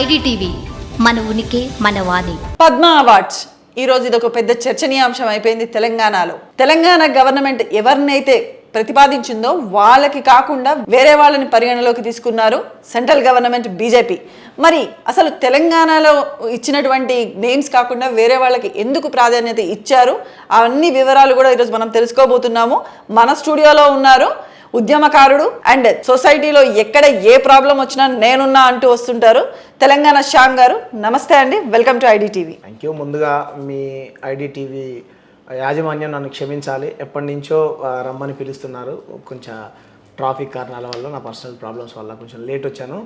IDTV మన ఉనికి మన వాణి. పద్మ అవార్డ్స్ ఈరోజు ఇదొక పెద్ద చర్చనీయాంశం అయిపోయింది తెలంగాణలో. తెలంగాణ గవర్నమెంట్ ఎవరినైతే ప్రతిపాదించిందో వాళ్ళకి కాకుండా వేరే వాళ్ళని పరిగణలోకి తీసుకున్నారు సెంట్రల్ గవర్నమెంట్ బీజేపీ. మరి అసలు తెలంగాణలో ఇచ్చినటువంటి నేమ్స్ కాకుండా వేరే వాళ్ళకి ఎందుకు ప్రాధాన్యత ఇచ్చారు, అవన్నీ వివరాలు కూడా ఈరోజు మనం తెలుసుకోబోతున్నాము. మన స్టూడియోలో ఉన్నారు ఉద్యమకారుడు అండ్ సొసైటీలో ఎక్కడ ఏ ప్రాబ్లం వచ్చినా నేనున్నా అంటూ వస్తుంటారు తెలంగాణ శ్యామ్ గారు. నమస్తే అండి, welcome to IDTV. Thank you. ముందుగా మీ ఐడిటీవీ యాజమాన్యం నన్ను క్షమించాలి, ఎప్పటి నుంచో రమ్మని పిలుస్తున్నారు. కొంచెం ట్రాఫిక్ కారణాల వల్ల, నా పర్సనల్ ప్రాబ్లమ్స్ వల్ల కొంచెం లేట్ వచ్చాను.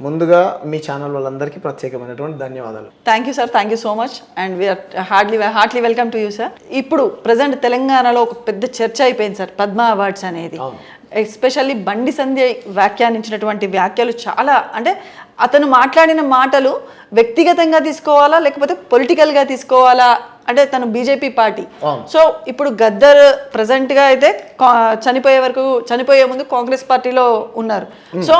ముందుగా మీ ఛానల్ వాళ్ళందరికీ ప్రత్యేకమైనటువంటి ధన్యవాదాలు. Thank you sir, thank you so much and we are heartly welcome to you sir. ఇప్పుడు ప్రజెంట్ తెలంగాణలో ఒక పెద్ద చర్చ అయిపోయింది సార్ పద్మ అవార్డ్స్ అనేది. ఎస్పెషల్లీ బండి సంజయ్ వ్యాఖ్యానించినటువంటి వ్యాఖ్యలు చాలా, అంటే అతను మాట్లాడిన మాటలు వ్యక్తిగతంగా తీసుకోవాలా లేకపోతే పొలిటికల్గా తీసుకోవాలా, అంటే తను బీజేపీ పార్టీ. సో ఇప్పుడు గద్దర్ ప్రజెంట్గా అయితే చనిపోయే ముందు కాంగ్రెస్ పార్టీలో ఉన్నారు. సో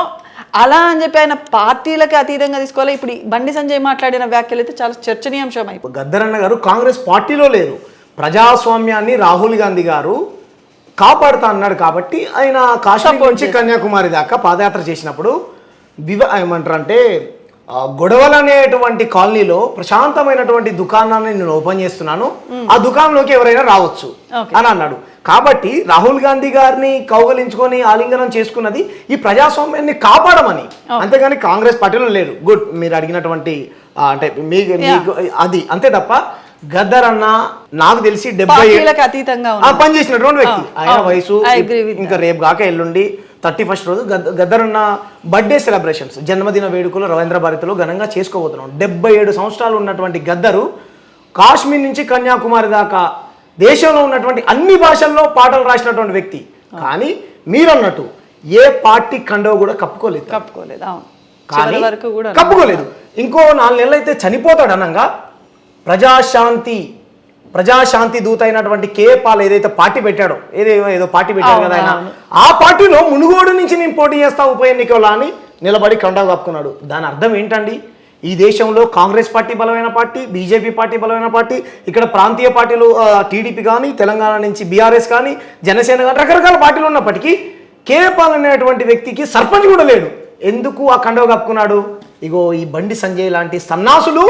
అలా అని చెప్పి ఆయన పార్టీలకు అతీతంగా తీసుకోవాలి. ఇప్పుడు బండి సంజయ్ మాట్లాడిన వ్యాఖ్యలు అయితే చాలా చర్చనీయాంశం అయిపోయి. గద్దర్ అన్న గారు కాంగ్రెస్ పార్టీలో లేరు, ప్రజాస్వామ్యాన్ని రాహుల్ గాంధీ గారు కాపాడుతా అన్నాడు కాబట్టి ఆయన కాశ్మీర్ నుంచి కన్యాకుమారి దాకా పాదయాత్ర చేసినప్పుడు ఏమంటారు అంటే గొడవలు అనేటువంటి కాలనీలో ప్రశాంతమైనటువంటి దుకాణాన్ని నేను ఓపెన్ చేస్తున్నాను, ఆ దుకాణంలోకి ఎవరైనా రావచ్చు అని అన్నాడు. కాబట్టి రాహుల్ గాంధీ గారిని కౌగలించుకొని ఆలింగనం చేసుకున్నది ఈ ప్రజాస్వామ్యాన్ని కాపాడమని, అంతేగాని కాంగ్రెస్ పార్టీలో లేరు. గుడ్, మీరు అడిగినటువంటి అంటే మీకు అది అంతే తప్ప గద్దర్ అన్న నాకు తెలిసి 70 అతీతంగా పనిచేసినటువంటి వ్యక్తి. ఆయన వయసు ఇంకా రేపు కాక ఎల్లుండి 31st రోజు గద్దర్ అన్న బర్త్డే సెలబ్రేషన్స్, జన్మదిన వేడుకలు రవీంద్ర భారతిలో ఘనంగా చేసుకోబోతున్నాం. 77 సంవత్సరాలు ఉన్నటువంటి గద్దరు కాశ్మీర్ నుంచి కన్యాకుమారి దాకా దేశంలో ఉన్నటువంటి అన్ని భాషల్లో పాటలు రాసినటువంటి వ్యక్తి. కానీ మీరు అన్నట్టు ఏ పార్టీ కండవ కూడా కప్పుకోలేదు. ఇంకో 4 నెలలు అయితే చనిపోతాడు అనంగా ప్రజాశాంతి దూత అయినటువంటి కే పాల్ ఏదైతే పార్టీ పెట్టాడో, ఏదో పార్టీ పెట్టాడు కదా ఆయన, ఆ పార్టీలో మునుగోడు నుంచి నేను పోటీ చేస్తా ఉప ఎన్నికల్లో అని నిలబడి కండా కప్పుకున్నాడు. దాని అర్థం ఏంటండి? ఈ దేశంలో కాంగ్రెస్ పార్టీ బలమైన పార్టీ, బీజేపీ పార్టీ బలమైన పార్టీ, ఇక్కడ ప్రాంతీయ పార్టీలు టీడీపీ కానీ, తెలంగాణ నుంచి బీఆర్ఎస్ కానీ, జనసేన కానీ, రకరకాల పార్టీలు ఉన్నప్పటికీ కే పాల్ అనేటువంటి వ్యక్తికి సర్పంచ్ కూడా లేడు. ఎందుకు ఆ కండవ కప్పుకున్నాడు? ఇగో ఈ బండి సంజయ్ లాంటి సన్నాసులు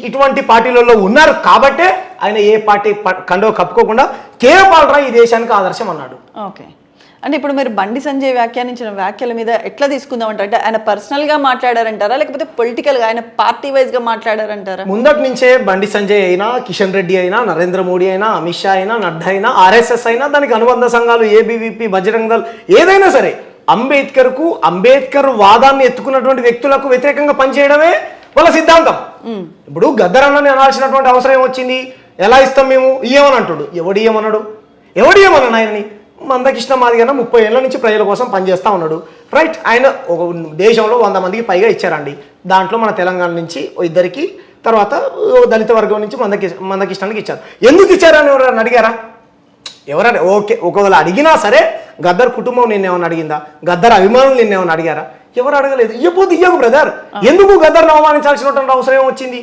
ఇటువంటి పార్టీలలో ఉన్నారు కాబట్టే ఆయన ఏ పార్టీ కండవ కప్పుకోకుండా కే పాల్ రా ఈ దేశానికి ఆదర్శం అన్నాడు. ఓకే, అంటే ఇప్పుడు మీరు బండి సంజయ్ వ్యాఖ్యానించిన వ్యాఖ్యల మీద ఎట్లా తీసుకుందామంటారు? అంటే ఆయన పర్సనల్ గా మాట్లాడారంటారా లేకపోతే పొలిటికల్ గా ఆయన పార్టీ వైజ్ గా మాట్లాడారంటారా? ముందటి నుంచే బండి సంజయ్ అయినా, కిషన్ రెడ్డి అయినా, నరేంద్ర మోడీ అయినా, అమిత్ షా అయినా, నడ్డా అయినా, ఆర్ఎస్ఎస్ అయినా, దానికి అనుబంధ సంఘాలు ఏబీవీపీ, బజరంగ్ దళ్ ఏదైనా సరే అంబేద్కర్ వాదాన్ని ఎత్తుకున్నటువంటి వ్యక్తులకు వ్యతిరేకంగా పనిచేయడమే వాళ్ళ సిద్ధాంతం. ఇప్పుడు గద్దర్ అన్నని అనాల్సినటువంటి అవసరం ఏమొచ్చింది? ఎలా ఇస్తాం మేము, ఇయ్యమని అంటాడు. ఎవడియమన్నాడు ఆయనని? మందకృష్ణ మాదిగన్న 30 ఏళ్ల నుంచి ప్రజల కోసం పనిచేస్తా ఉన్నాడు. రైట్, ఆయన ఒక దేశంలో 100 మందికి పైగా ఇచ్చారండి. దాంట్లో మన తెలంగాణ నుంచి 2 తర్వాత దళిత వర్గం నుంచి మందకృష్ణానికి ఇచ్చారు. ఎందుకు ఇచ్చారని ఎవరైనా అడిగారా? ఎవరైనా ఓకే, ఒకవేళ అడిగినా సరే గద్దర్ కుటుంబం నిన్నేమన్నా అడిగిందా? గద్దర్ అభిమానులు నిన్నేమన్నా అడిగారా? ఎవరు అడగలేదు. ఇయ్యపోతే ఇయ్యకు బ్రదర్, ఎందుకు గద్దర్ను అవమానించాల్సినటువంటి అవసరం ఏమొచ్చింది?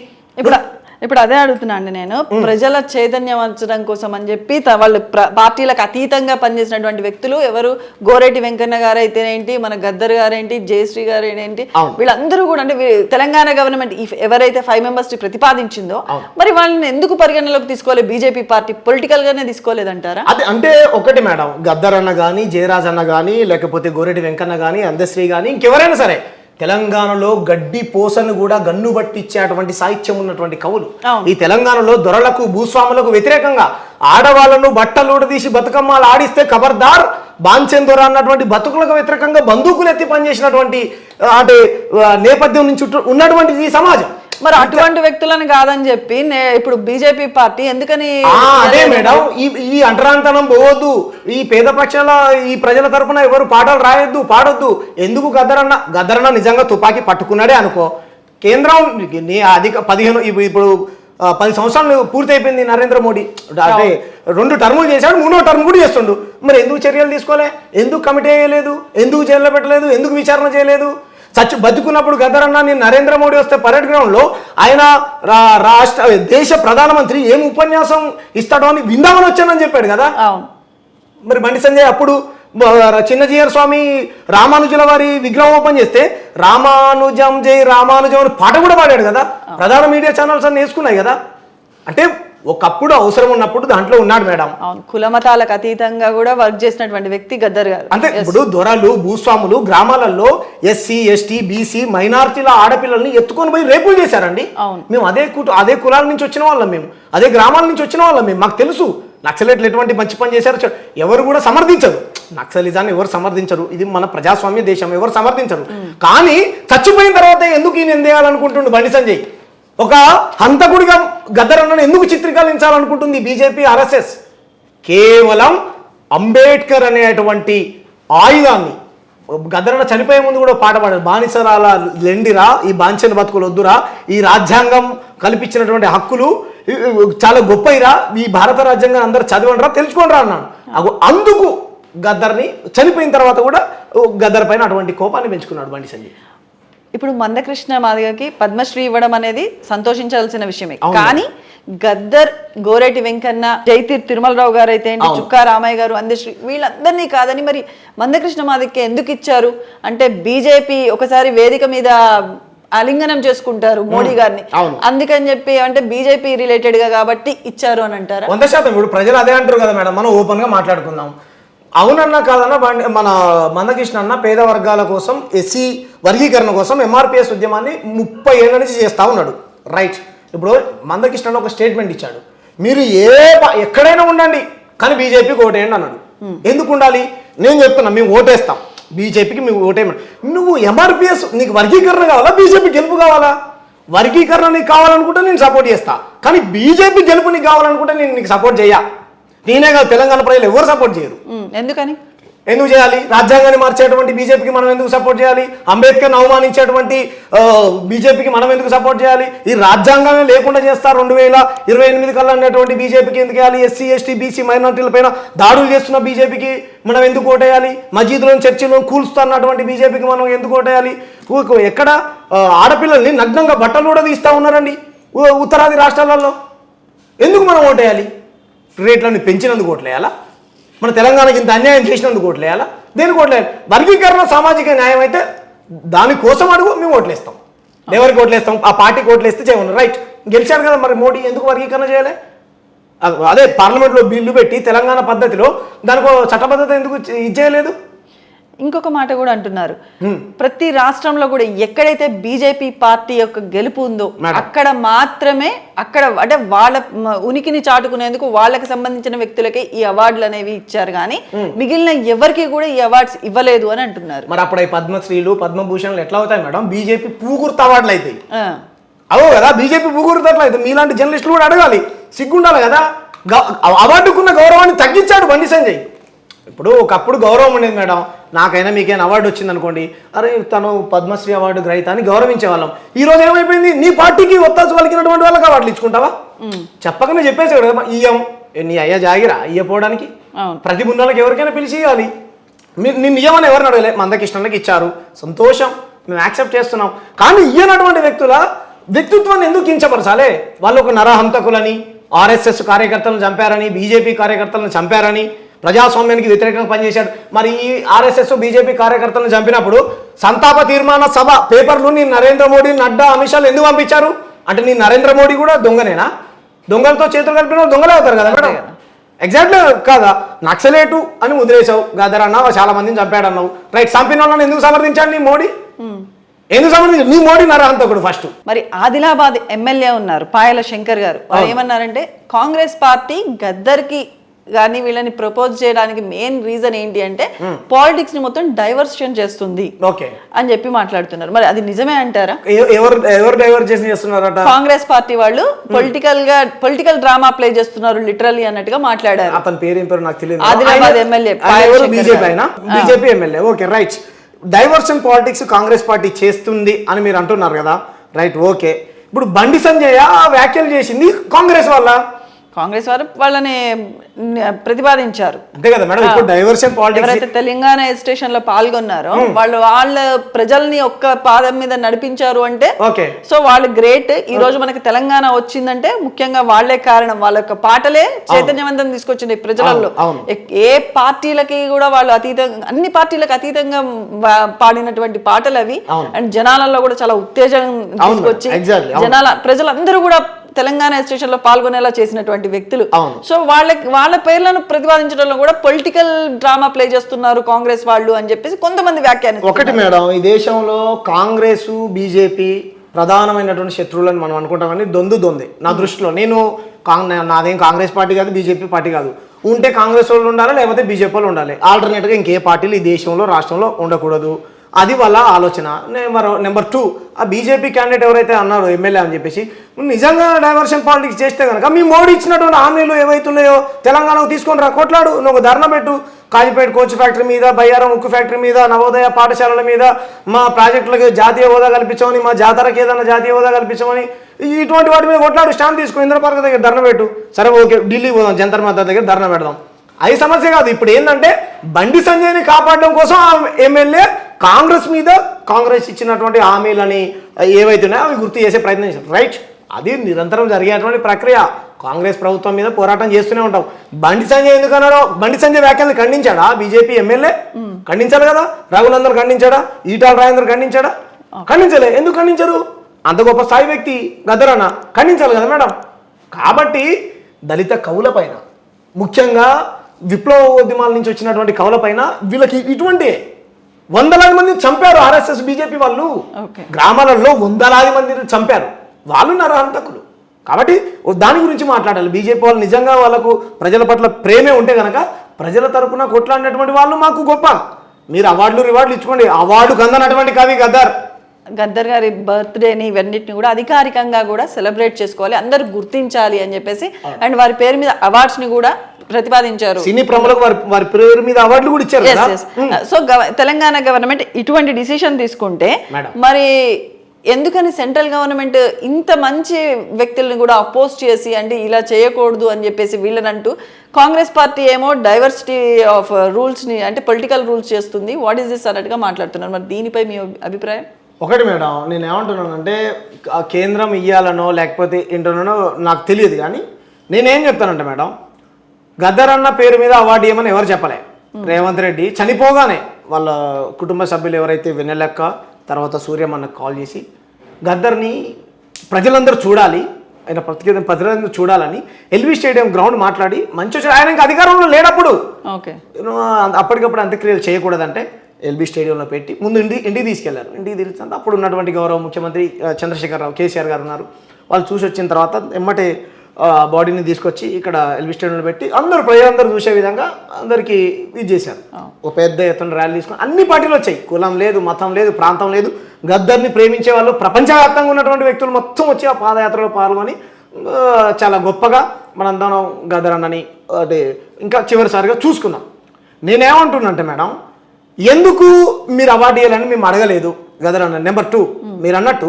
ఇప్పుడు అదే అడుగుతున్నా అండి నేను. ప్రజల చైతన్యవంచడం కోసం అని చెప్పి వాళ్ళు పార్టీలకు అతీతంగా పనిచేసినటువంటి వ్యక్తులు ఎవరు? గోరేటి వెంకన్న గారు అయితేనేంటి, మన గద్దర్ గారేంటి, జయశ్రీ గారు ఏంటి, వీళ్ళందరూ కూడా అంటే తెలంగాణ గవర్నమెంట్ ఎవరైతే 5 మెంబర్స్ ప్రతిపాదించిందో మరి వాళ్ళని ఎందుకు పరిగణలోకి తీసుకోవాలి? బీజేపీ పార్టీ పొలిటికల్ గానే తీసుకోలేదంటారా? అదే అంటే ఒకటి మేడం, గద్దర్ అన్న కానీ, జయరాజ్ అన్న కానీ, లేకపోతే గోరేటి వెంకన్న కానీ, అందశ్రీ కానీ, ఇంకెవరైనా సరే తెలంగాణలో గడ్డి పోసను కూడా గన్ను బట్టి ఇచ్చేటువంటి సాహిత్యం ఉన్నటువంటి కవులు. ఈ తెలంగాణలో దొరలకు, భూస్వాములకు వ్యతిరేకంగా ఆడవాళ్లను బట్టలు తీసి బతుకమ్మలు ఆడిస్తే ఖబర్దార్ బాంచెందొర అన్నటువంటి బతుకులకు వ్యతిరేకంగా బందూకులు ఎత్తి పనిచేసినటువంటి అంటే నేపథ్యం నుంచి ఉన్నటువంటి ఈ సమాజం. మరి అటువంటి వ్యక్తులను కాదని చెప్పి ఇప్పుడు బీజేపీ పార్టీ ఎందుకని? అదే మేడం, ఈ అంటరాంతనం పోవద్దు, ఈ పేద పక్షాల ఈ ప్రజల తరపున ఎవరు పాటలు రాయొద్దు, పాడొద్దు. ఎందుకు గద్దరన్న నిజంగా తుపాకీ పట్టుకున్నాడే అనుకో, కేంద్రం అధిక 15 ఇప్పుడు 10 సంవత్సరాలు పూర్తి అయిపోయింది నరేంద్ర మోడీ. అంటే 2 టర్ములు చేశాడు, 3వ టర్మ్ కూడా చేస్తుండు. మరి ఎందుకు చర్యలు తీసుకోలే? ఎందుకు కమిటీ వేయలేదు? ఎందుకు జైల్లో పెట్టలేదు? ఎందుకు విచారణ చేయలేదు? బతుకున్నప్పుడు గద్దరన్న నేను నరేంద్ర మోడీ వస్తే పరేడ్ గ్రౌండ్లో ఆయన దేశ ప్రధానమంత్రి ఏం ఉపన్యాసం ఇస్తాడో అని విందామని వచ్చానని చెప్పాడు కదా. మరి బండి సంజయ్ అప్పుడు చిన్నజీయర్ స్వామి రామానుజుల వారి విగ్రహం ఓపెన్ చేస్తే రామానుజం జై రామానుజం అని పాట కూడా పాడాడు కదా. ప్రధాన మీడియా ఛానల్స్ అన్ని వేసుకున్నాయి కదా. అంటే ఒకప్పుడు అవసరం ఉన్నప్పుడు దాంట్లో ఉన్నాడు మేడం. కులమతాలకు అతీతంగా కూడా వర్క్ చేసినటువంటి వ్యక్తి గద్దర్ గారు. అంటే ఇప్పుడు దొరలు భూస్వాములు గ్రామాలలో ఎస్సీ ఎస్టీ బీసీ మైనారిటీల ఆడపిల్లల్ని ఎత్తుకొని పోయి రేపులు చేశారండి. మేము అదే కులాల నుంచి వచ్చిన వాళ్ళం, మేము అదే గ్రామాల నుంచి వచ్చిన వాళ్ళం, మేము మాకు తెలుసు నక్సలైట్లు ఎటువంటి మంచి పని చేశారో ఎవరు కూడా సమర్థించరు. నక్సలిజాన్ని ఎవరు సమర్థించరు. ఇది మన ప్రజాస్వామ్య దేశం, ఎవరు సమర్థించరు. కానీ చచ్చిపోయిన తర్వాత ఎందుకు ఈయన ఎందేయాలనుకుంటుండు బండి సంజయ్? ఒక హంతకుడిగా గద్దరన్నను ఎందుకు చిత్రీకరించాలనుకుంటుంది బీజేపీ ఆర్ఎస్ఎస్? కేవలం అంబేద్కర్ అనేటువంటి ఆయుధాన్ని గద్దరన్న చనిపోయే ముందు కూడా పాట పాడారు. బానిసరాల లెండిరా, ఈ బాంఛన బతుకులు వద్దురా, ఈ రాజ్యాంగం కల్పించినటువంటి హక్కులు చాలా గొప్పయిరా, ఈ భారత రాజ్యాంగాన్ని అందరూ చదవండిరా, తెలుసుకోండిరా అన్నాడు. అందుకు గద్దర్ని చనిపోయిన తర్వాత కూడా గద్దర్ పైన అటువంటి కోపాన్ని పెంచుకున్నాడు బండి సంజయ్. ఇప్పుడు మందకృష్ణ మాదిగకి పద్మశ్రీ ఇవ్వడం అనేది సంతోషించాల్సిన విషయమే. కానీ గద్దర్, గోరేటి వెంకన్న, జైతీర్ తిరుమలరావు గారు అయితే ఏంటి, చుక్కా రామయ్య గారు, అందశ్రీ వీళ్ళందరినీ కాదని మరి మందకృష్ణ మాదిగకి ఎందుకు ఇచ్చారు అంటే బీజేపీ ఒకసారి వేదిక మీద ఆలింగనం చేసుకుంటారు మోడీ గారిని, అందుకని చెప్పి అంటే బీజేపీ రిలేటెడ్ గా కాబట్టి ఇచ్చారు అని అంటారా? 100% ఇప్పుడు ప్రజలు అదే అంటారు కదా మేడం. మనం ఓపెన్ గా మాట్లాడుకుందాం. అవునన్నా కాదన్నా మన మందకృష్ణ అన్న పేద వర్గాల కోసం ఎస్సీ వర్గీకరణ కోసం ఎంఆర్పిఎస్ ఉద్యమాన్ని 30 ఏళ్ల నుంచి చేస్తా ఉన్నాడు. రైట్. ఇప్పుడు మందకృష్ణ ఒక స్టేట్మెంట్ ఇచ్చాడు, మీరు ఎక్కడైనా ఉండండి కానీ బీజేపీకి ఓటేయండి అన్నాడు. ఎందుకు ఉండాలి? నేను చెప్తున్నా, మేము ఓటేస్తాం బీజేపీకి, మేము ఓటేయమని. నువ్వు ఎంఆర్పిఎస్ నీకు వర్గీకరణ కావాలా, బీజేపీ గెలుపు కావాలా? వర్గీకరణ నీకు కావాలనుకుంటే నేను సపోర్ట్ చేస్తా, కానీ బీజేపీ గెలుపు నీకు కావాలనుకుంటే నేను నీకు సపోర్ట్ చేయ. నేనే కాదు, తెలంగాణ ప్రజలు ఎవరు సపోర్ట్ చేయరు. ఎందుకు చేయాలి? రాజ్యాంగాన్ని మార్చేటువంటి బీజేపీకి మనం ఎందుకు సపోర్ట్ చేయాలి? అంబేద్కర్ని అవమానించేటువంటి బీజేపీకి మనం ఎందుకు సపోర్ట్ చేయాలి? ఈ రాజ్యాంగమే లేకుండా చేస్తారు 2028 కల్లా అన్నటువంటి బీజేపీకి ఎందుకు వేయాలి? ఎస్సీ ఎస్టీ బీసీ మైనారిటీల పైన దాడులు చేస్తున్న బీజేపీకి మనం ఎందుకు ఓటేయాలి? మసీదులను చర్చిలను కూల్స్తున్నటువంటి బీజేపీకి మనం ఎందుకు ఓటేయాలి? ఎక్కడ ఆడపిల్లల్ని నగ్నంగా బట్టలు కూడా తీస్తూ ఉన్నారండి ఉత్తరాది రాష్ట్రాలలో. ఎందుకు మనం ఓటేయాలి? రేట్లను పెంచినందుకు ఓట్లేయాలా? మన తెలంగాణకి ఇంత అన్యాయం చేసినందుకు ఓట్లేయాలా? దేనికి ఓట్లేయాలి? వర్గీకరణ సామాజిక న్యాయం అయితే దానికోసం అడుగు, మేము ఓట్లేస్తాం. ఎవరికి ఓట్లేస్తాం? ఆ పార్టీకి ఓట్లేస్తే చేయమని. రైట్, గెలిచారు కదా, మరి మోడీ ఎందుకు వర్గీకరణ చేయాలి? అదే పార్లమెంట్లో బిల్లు పెట్టి తెలంగాణ పద్ధతిలో దానికి చట్టబద్ధత ఎందుకు ఇచ్చేయలేదు? ఇంకొక మాట కూడా అంటున్నారు, ప్రతి రాష్ట్రంలో కూడా ఎక్కడైతే బీజేపీ పార్టీ యొక్క గెలుపు ఉందో అక్కడ మాత్రమే అంటే వాళ్ళ ఉనికిని చాటుకునేందుకు వాళ్ళకి సంబంధించిన వ్యక్తులకే ఈ అవార్డులు అనేవి ఇచ్చారు, కానీ మిగిలిన ఎవరికి కూడా ఈ అవార్డ్స్ ఇవ్వలేదు అని అంటున్నారు. మరి అప్పుడు ఈ పద్మశ్రీలు పద్మభూషణలు ఎట్లా అవుతాయి మేడం? బీజేపీ పూగుర్త అవార్డులు అవుతాయి. అవో కదా, బీజేపీ పూగుర్త అట్లా అవుతాయి. మీలాంటి జర్నలిస్టులు కూడా అడగాలి, సిగ్గుండాలి కదా. అవార్డుకున్న గౌరవాన్ని తగ్గించాడు బండి సంజయ్. ఇప్పుడు ఒకప్పుడు గౌరవం ఉండేది మేడం, నాకైనా మీకైనా అవార్డు వచ్చింది అనుకోండి, అరే తను పద్మశ్రీ అవార్డు గ్రహీత అని గౌరవించే వాళ్ళం. ఈ రోజు ఏమైపోయింది? నీ పార్టీకి ఒత్తాసు పలికినటువంటి వాళ్ళకి అవార్డులు ఇచ్చుకుంటావా? చెప్పకనే చెప్పేసాడు కదా, ఇయ్యం. నీ అయ్యా జాగిరా ఇయ్యపోవడానికి? ప్రతి ముందులకు ఎవరికైనా పిలిచి ఇవ్వాలి. మీరు నిన్ను ఇయ్యమని ఎవరిని అడగలే, మందకృష్ణకి ఇచ్చారు, సంతోషం, మేము యాక్సెప్ట్ చేస్తున్నాం. కానీ ఇయ్యనటువంటి వ్యక్తుల వ్యక్తిత్వాన్ని ఎందుకు కించపరచాలే? వాళ్ళు ఒక నరహంతకులని, ఆర్ఎస్ఎస్ కార్యకర్తలను చంపారని, బీజేపీ కార్యకర్తలను చంపారని, ప్రజాస్వామ్యానికి వ్యతిరేకంగా పనిచేశాడు. మరి ఈ ఆర్ఎస్ఎస్ బీజేపీ కార్యకర్తలను చంపినప్పుడు సంతాప తీర్మాన సభ పేపర్లు నీ నరేంద్ర మోడీ, నడ్డా, అమిత్ షాలు ఎందుకు పంపించారు? అంటే నీ నరేంద్ర మోడీ కూడా దొంగనేనా? దొంగలతో చేతులు కలిపిన దొంగలే అవుతారు కదా మేడం. ఎగ్జాక్ట్లీ కాదా? నక్సలేటు అని ముదిరేసావు, గదర్ అన్నావు, చాలా మందిని చంపాడు అన్నావు. రైట్, చంపిన వాళ్ళని ఎందుకు సమర్థించాడు నీ మోడీ? ఎందుకు సంబంధించి నీ మోడీ నరహంతకుడు ఫస్ట్. మరి ఆదిలాబాద్ ఎమ్మెల్యే ఉన్నారు పాయల శంకర్ గారు, వాళ్ళు ఏమన్నారంటే కాంగ్రెస్ పార్టీ గద్దర్కి కానీ వీళ్ళని ప్రపోజ్ చేయడానికి మెయిన్ రీజన్ ఏంటి అంటే పాలిటిక్స్ ని మొత్తం డైవర్షన్ చేస్తుంది అని చెప్పి మాట్లాడుతున్నారు. మరి అది నిజమే అంటారా? ఎవరు డైవర్షన్ చేస్తున్నారట? కాంగ్రెస్ పార్టీ వాళ్ళు పొలిటికల్ డ్రామా ప్లే చేస్తున్నారు లిటరల్లీ అన్నట్టుగా మాట్లాడారు. అతని పేరు ఏం పేరు నాకు తెలియదు. Adilabad MLA BJP MLA. Okay right, diversion politics Congress party చేస్తుంది అని మీరు అంటున్నారు కదా. Right, okay. ఇప్పుడు బండి సంజయ్ వ్యాఖ్యలు చేసింది కాంగ్రెస్ వల్ల. కాంగ్రెస్ వారు వాళ్ళని ప్రతిపాదించారు. అంతే కదా మేడం, ఇప్పుడు డైవర్షన్ పాలిటిక్స్ ఎవరైతే తెలంగాణ ఎజిటేషన్ లో పాల్గొన్నారో వాళ్ళ ప్రజల్ని ఒక్క పాదం మీద నడిపించారు అంటే ఓకే. సో వాళ్ళు గ్రేట్. ఈ రోజు మనకి తెలంగాణ వచ్చిందంటే ముఖ్యంగా వాళ్లే కారణం. వాళ్ళ యొక్క పాటలే చైతన్యవంతం తీసుకొచ్చింది ప్రజలలో. ఏ పార్టీలకి కూడా వాళ్ళు అతీతంగా, అన్ని పార్టీలకు అతీతంగా పాడినటువంటి పాటలు అవి. అండ్ జనాలలో కూడా చాలా ఉత్తేజం తీసుకొచ్చి ప్రజలందరూ కూడా తెలంగాణ స్టేషన్ లో పాల్గొనేలా చేసినటువంటి వ్యక్తులు. సో వాళ్ళ పేర్లను ప్రతిపాదించడంలో కూడా పొలిటికల్ డ్రామా ప్లే చేస్తున్నారు కాంగ్రెస్ వాళ్ళు అని చెప్పేసి కొంతమంది వ్యాఖ్యానిస్తారు. ఒకటి మేడం, ఈ దేశంలో కాంగ్రెస్ బీజేపీ ప్రధానమైనటువంటి శత్రువులని మనం అనుకుంటామని దొందే నా దృష్టిలో. నాదేం కాంగ్రెస్ పార్టీ కాదు, బీజేపీ పార్టీ కాదు. ఉంటే కాంగ్రెస్ వాళ్ళు ఉండాలి, లేకపోతే బీజేపీ వాళ్ళు ఉండాలి. ఆల్టర్నేట్గా ఇంకే పార్టీలు ఈ దేశంలో రాష్ట్రంలో ఉండకూడదు. అది వాళ్ళ ఆలోచన. నెంబర్ 2, ఆ బీజేపీ క్యాండిడేట్ ఎవరైతే అన్నారో ఎమ్మెల్యే అని చెప్పేసి, నిజంగా డైవర్షన్ పాలిటిక్స్ చేస్తే కనుక మీ మోడీ ఇచ్చినటువంటి హామీలు ఏవైతున్నాయో తెలంగాణకు తీసుకొని రా, కొట్లాడు, నువ్వు ధర్నా పెట్టు. కాజీపేట కోచ్ ఫ్యాక్టరీ మీద, బయ్యారం ఉక్కు ఫ్యాక్టరీ మీద, నవోదయ పాఠశాలల మీద, మా ప్రాజెక్టులకు జాతీయ హోదా కల్పించమని, మా జాతరకి ఏదైనా జాతీయ హోదా కల్పించమని, ఇటువంటి వాటి మీద కొట్లాడు. స్టాండ్ తీసుకో, ఇంద్ర పార్క్ దగ్గర ధర్నా పెట్టు. సరే ఓకే, ఢిల్లీ పోదాం, జంతర్ మంతర్ దగ్గర ధర్నా పెడదాం. అది సమస్య కాదు. ఇప్పుడు ఏంటంటే బండి సంజయ్ని కాపాడడం కోసం ఆ ఎమ్మెల్యే కాంగ్రెస్ మీద, కాంగ్రెస్ ఇచ్చినటువంటి హామీలని ఏవైతున్నాయో అవి గుర్తు చేసే ప్రయత్నం చేశారు. రైట్, అది నిరంతరం జరిగేటువంటి ప్రక్రియ. కాంగ్రెస్ ప్రభుత్వం మీద పోరాటం చేస్తూనే ఉంటాం. బండి సంజయ్ ఎందుకన్నారో, బండి సంజయ్ వ్యాఖ్యలు ఖండించాడా బీజేపీ ఎమ్మెల్యే? ఖండించాలి కదా. రఘునందన్ ఖండించాడా? ఈటాల రాజేందర్ ఖండించాడా? ఖండించలే. ఎందుకు ఖండించరు? అంత గొప్ప స్థాయి వ్యక్తి గద్దరన్న, ఖండించాలి కదా మేడం. కాబట్టి దళిత కవుల పైన, ముఖ్యంగా విప్లవ ఉద్యమాల నుంచి వచ్చినటువంటి కవుల పైన వీళ్ళకి ఇటువంటి వందలాది మందిని చంపారు ఆర్ఎస్ఎస్ బీజేపీ వాళ్ళు. గ్రామాలలో వందలాది మందిని చంపారు. వాళ్ళు నరహంతకులు. కాబట్టి దాని గురించి మాట్లాడాలి. బీజేపీ వాళ్ళు నిజంగా వాళ్ళకు ప్రజల పట్ల ప్రేమే ఉంటే కనుక ప్రజల తరపున కొట్లాడినటువంటి వాళ్ళు మాకు గొప్ప. మీరు రివార్డులు ఇచ్చుకోండి. అవార్డు కందనటువంటి కవి గద్దర్ గారి బర్త్డేని ఇవన్నిటిని కూడా అధికారికంగా కూడా సెలబ్రేట్ చేసుకోవాలి, అందరూ గుర్తించాలి అని చెప్పేసి అండ్ వారి పేరు మీద అవార్డ్స్ ని కూడా ప్రతిపాదించారు. సినీ ప్రముఖులకు వారి పేరు మీద అవార్డులు కూడా ఇచ్చారు. సో తెలంగాణ గవర్నమెంట్ ఇటువంటి డిసిషన్ తీసుకుంటే మరి ఎందుకని సెంట్రల్ గవర్నమెంట్ ఇంత మంచి వ్యక్తుల్ని కూడా అపోజ్ చేసి అంటే ఇలా చేయకూడదు అని చెప్పేసి వీళ్ళనంటూ, కాంగ్రెస్ పార్టీ ఏమో డైవర్సిటీ ఆఫ్ రూల్స్ ని అంటే పొలిటికల్ రూల్స్ చేస్తుంది, వాట్ ఈస్ దిస్ అన్నట్టుగా మాట్లాడుతున్నారు. మరి దీనిపై మీ అభిప్రాయం? ఒకటి మేడం, నేను ఏమంటున్నానంటే కేంద్రం ఇయ్యాలనో లేకపోతే ఏంటనో నాకు తెలియదు, కానీ నేనేం చెప్తానంటే మేడం, గద్దర్ అన్న పేరు మీద అవార్డు ఇవ్వమని ఎవరు చెప్పలే. రేవంత్ రెడ్డి చనిపోగానే వాళ్ళ కుటుంబ సభ్యులు ఎవరైతే వెన్నెలక్క తర్వాత సూర్యమన్నకు కాల్ చేసి గద్దర్ని ప్రజలందరూ చూడాలి, ఆయన ప్రజలందరూ చూడాలని ఎల్బీ స్టేడియం గ్రౌండ్ మాట్లాడి మంచి, ఆయన ఇంకా అధికారంలో లేనప్పుడు అప్పటికప్పుడు అంత్యక్రియలు చేయకూడదంటే ఎల్బీ స్టేడియంలో పెట్టి ముందు ఇంటికి తీసుకెళ్లారు. ఇంటికి తీసుకెళ్తే అప్పుడు ఉన్నటువంటి గౌరవ ముఖ్యమంత్రి చంద్రశేఖరరావు, కేసీఆర్ గారు ఉన్నారు. వాళ్ళు చూసి వచ్చిన తర్వాత ఎమ్మటే బాడీని తీసుకొచ్చి ఇక్కడ ఎల్బీ స్టేడియంలో పెట్టి ప్రజలందరూ చూసే విధంగా అందరికీ ఇది చేశారు. ఒక పెద్ద ఎత్తున ర్యాలీ తీసుకుని అన్ని పార్టీలు వచ్చాయి. కులం లేదు, మతం లేదు, ప్రాంతం లేదు. గద్దర్ని ప్రేమించే వాళ్ళు ప్రపంచవ్యాప్తంగా ఉన్నటువంటి వ్యక్తులు మొత్తం వచ్చి ఆ పాదయాత్రలో పాల్గొని చాలా గొప్పగా మనందరం గద్దర్ అన్నని అంటే ఇంకా చివరిసారిగా చూసుకున్నాం. నేనేమంటున్నానంటే మేడం, ఎందుకు మీరు అవార్డు ఇవ్వాలని మేము అడగలేదు గద్దర్ అన్న. నెంబర్ 2, మీరు అన్నట్టు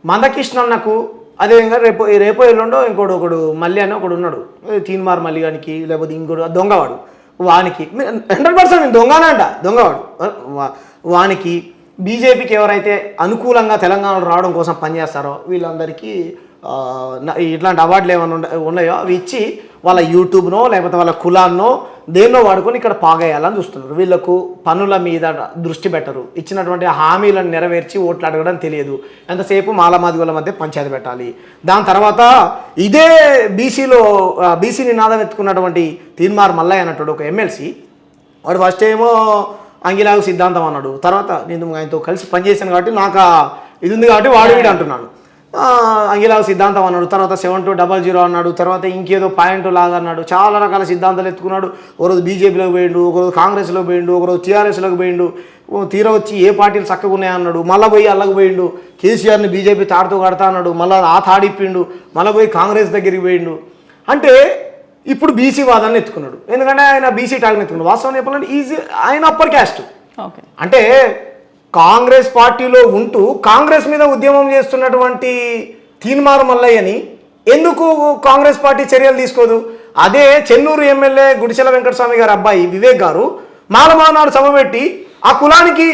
మందకృష్ణ అన్నకు అదేవిధంగా రేపో ఎల్లుండో ఒకడు మల్లి అని ఒకడు ఉన్నాడు, తీన్మార్ మల్లి గానికి, లేకపోతే ఇంకోడు దొంగవాడు, వానికి 100% నేను దొంగనే అంట, దొంగవాడు వానికి బీజేపీకి ఎవరైతే అనుకూలంగా తెలంగాణలో రావడం కోసం పనిచేస్తారో వీళ్ళందరికీ ఇట్లాంటి అవార్డులు ఏమైనా ఉన్నాయో అవి ఇచ్చి వాళ్ళ యూట్యూబ్నో లేకపోతే వాళ్ళ కులాన్నో దేన్నో వాడుకొని ఇక్కడ పాగేయాలని చూస్తున్నారు. వీళ్ళకు పనుల మీద దృష్టి పెట్టరు. ఇచ్చినటువంటి హామీలను నెరవేర్చి ఓట్లు అడగడం తెలియదు. ఎంతసేపు మాలమాదిగుల మధ్య పంచాయతీ పెట్టాలి. దాని తర్వాత ఇదే బీసీ నినాదం ఎత్తుకున్నటువంటి తీన్మార్ మల్లయ్య అన్నట్టు ఒక ఎమ్మెల్సీ, వాడు ఫస్ట్ ఏమో అంగిలాగు సిద్ధాంతం అన్నాడు. తర్వాత నేను ఆయనతో కలిసి పనిచేశాను కాబట్టి నాకు ఇది ఉంది కాబట్టి వాడు వీడు అంటున్నాడు. అంగిలాగు సిద్ధాంతం అన్నాడు. తర్వాత 7200 అన్నాడు. తర్వాత ఇంకేదో పాయింట్ లాగా అన్నాడు. చాలా రకాల సిద్ధాంతాలు ఎత్తుకున్నాడు. ఒకరోజు బీజేపీలోకి పోయిండు, ఒకరోజు కాంగ్రెస్లోకి పోయిండు, ఒకరోజు టీఆర్ఎస్లోకి పోయిండు. తీరా వచ్చి ఏ పార్టీలు చక్కగా ఉన్నాయన్నాడు. మళ్ళీ పోయి అల్లకి పోయిండు. కేసీఆర్ని బీజేపీ తాడుతో కడతా అన్నాడు. మళ్ళీ ఆ తాడిప్పిండు. మళ్ళీ పోయి కాంగ్రెస్ దగ్గరికి పోయిండు. అంటే ఇప్పుడు బీసీ వాదాన్ని ఎత్తుకున్నాడు. ఎందుకంటే ఆయన బీసీ టాగ్ని ఎత్తుకున్నాడు. వాస్తవం చెప్పాలంటే ఆయన అప్పర్ క్యాస్ట్. అంటే కాంగ్రెస్ పార్టీలో ఉంటూ కాంగ్రెస్ మీద ఉద్యమం చేస్తున్నటువంటి తీన్మార్ మల్లయ్యని ఎందుకు కాంగ్రెస్ పార్టీ చర్యలు తీసుకోదు? అదే చెన్నూరు ఎమ్మెల్యే గుడిచెల వెంకటస్వామి గారి అబ్బాయి వివేక్ గారు మాలమానాడు సభ పెట్టి ఆ కులానికి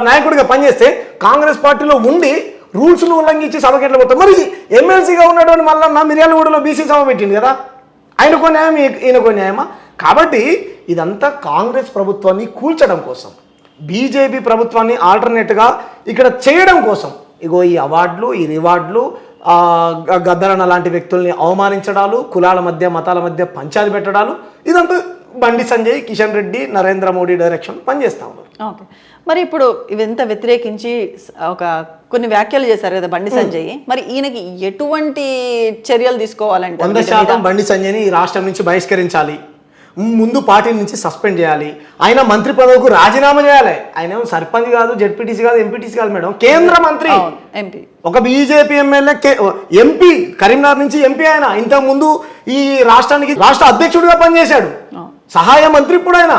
నాయకుడిగా పనిచేస్తే కాంగ్రెస్ పార్టీలో ఉండి రూల్స్ను ఉల్లంఘించి సభకి ఎట్లా పోతాం? మరి ఎమ్మెల్సీగా ఉన్నటువంటి మళ్ళీ మిర్యాలగూడలో బీసీ సభ పెట్టింది కదా, ఆయనకో న్యాయం ఈయనకో న్యాయమా? కాబట్టి ఇదంతా కాంగ్రెస్ ప్రభుత్వాన్ని కూల్చడం కోసం, బీజేపీ ప్రభుత్వాన్ని ఆల్టర్నేట్గా ఇక్కడ చేయడం కోసం ఇగో ఈ అవార్డులు, ఈ రివార్డులు, గద్దరన్న లాంటి వ్యక్తుల్ని అవమానించడాలు, కులాల మధ్య మతాల మధ్య పంచాలు పెట్టడాలు, ఇదంతా బండి సంజయ్, కిషన్ రెడ్డి, నరేంద్ర మోడీ డైరెక్షన్ పనిచేస్తా ఉన్నారు. ఓకే, మరి ఇప్పుడు ఇవంతా వ్యతిరేకించి కొన్ని వ్యాఖ్యలు చేశారు కదా బండి సంజయ్, మరి ఈయనకి ఎటువంటి చర్యలు తీసుకోవాలంటే? 100% బండి సంజయ్ని ఈ రాష్ట్రం నుంచి బహిష్కరించాలి, ముందు పార్టీ నుంచి సస్పెండ్ చేయాలి, ఆయన మంత్రి పదవికి రాజీనామా చేయాలి. ఆయన సర్పంచ్ కాదు, జెడ్పీటీసీ కాదు, ఎంపీటీసీ కాదు మేడం, కేంద్ర మంత్రి, ఎంపీ, ఒక బీజేపీ ఎమ్మెల్యే, ఎంపీ, కరీంనగర్ నుంచి ఎంపీ. ఆయన ఇంతకు ముందు ఈ రాష్ట్రానికి రాష్ట్ర అధ్యక్షుడిగా పనిచేశాడు, సహాయ మంత్రి. ఇప్పుడు ఆయన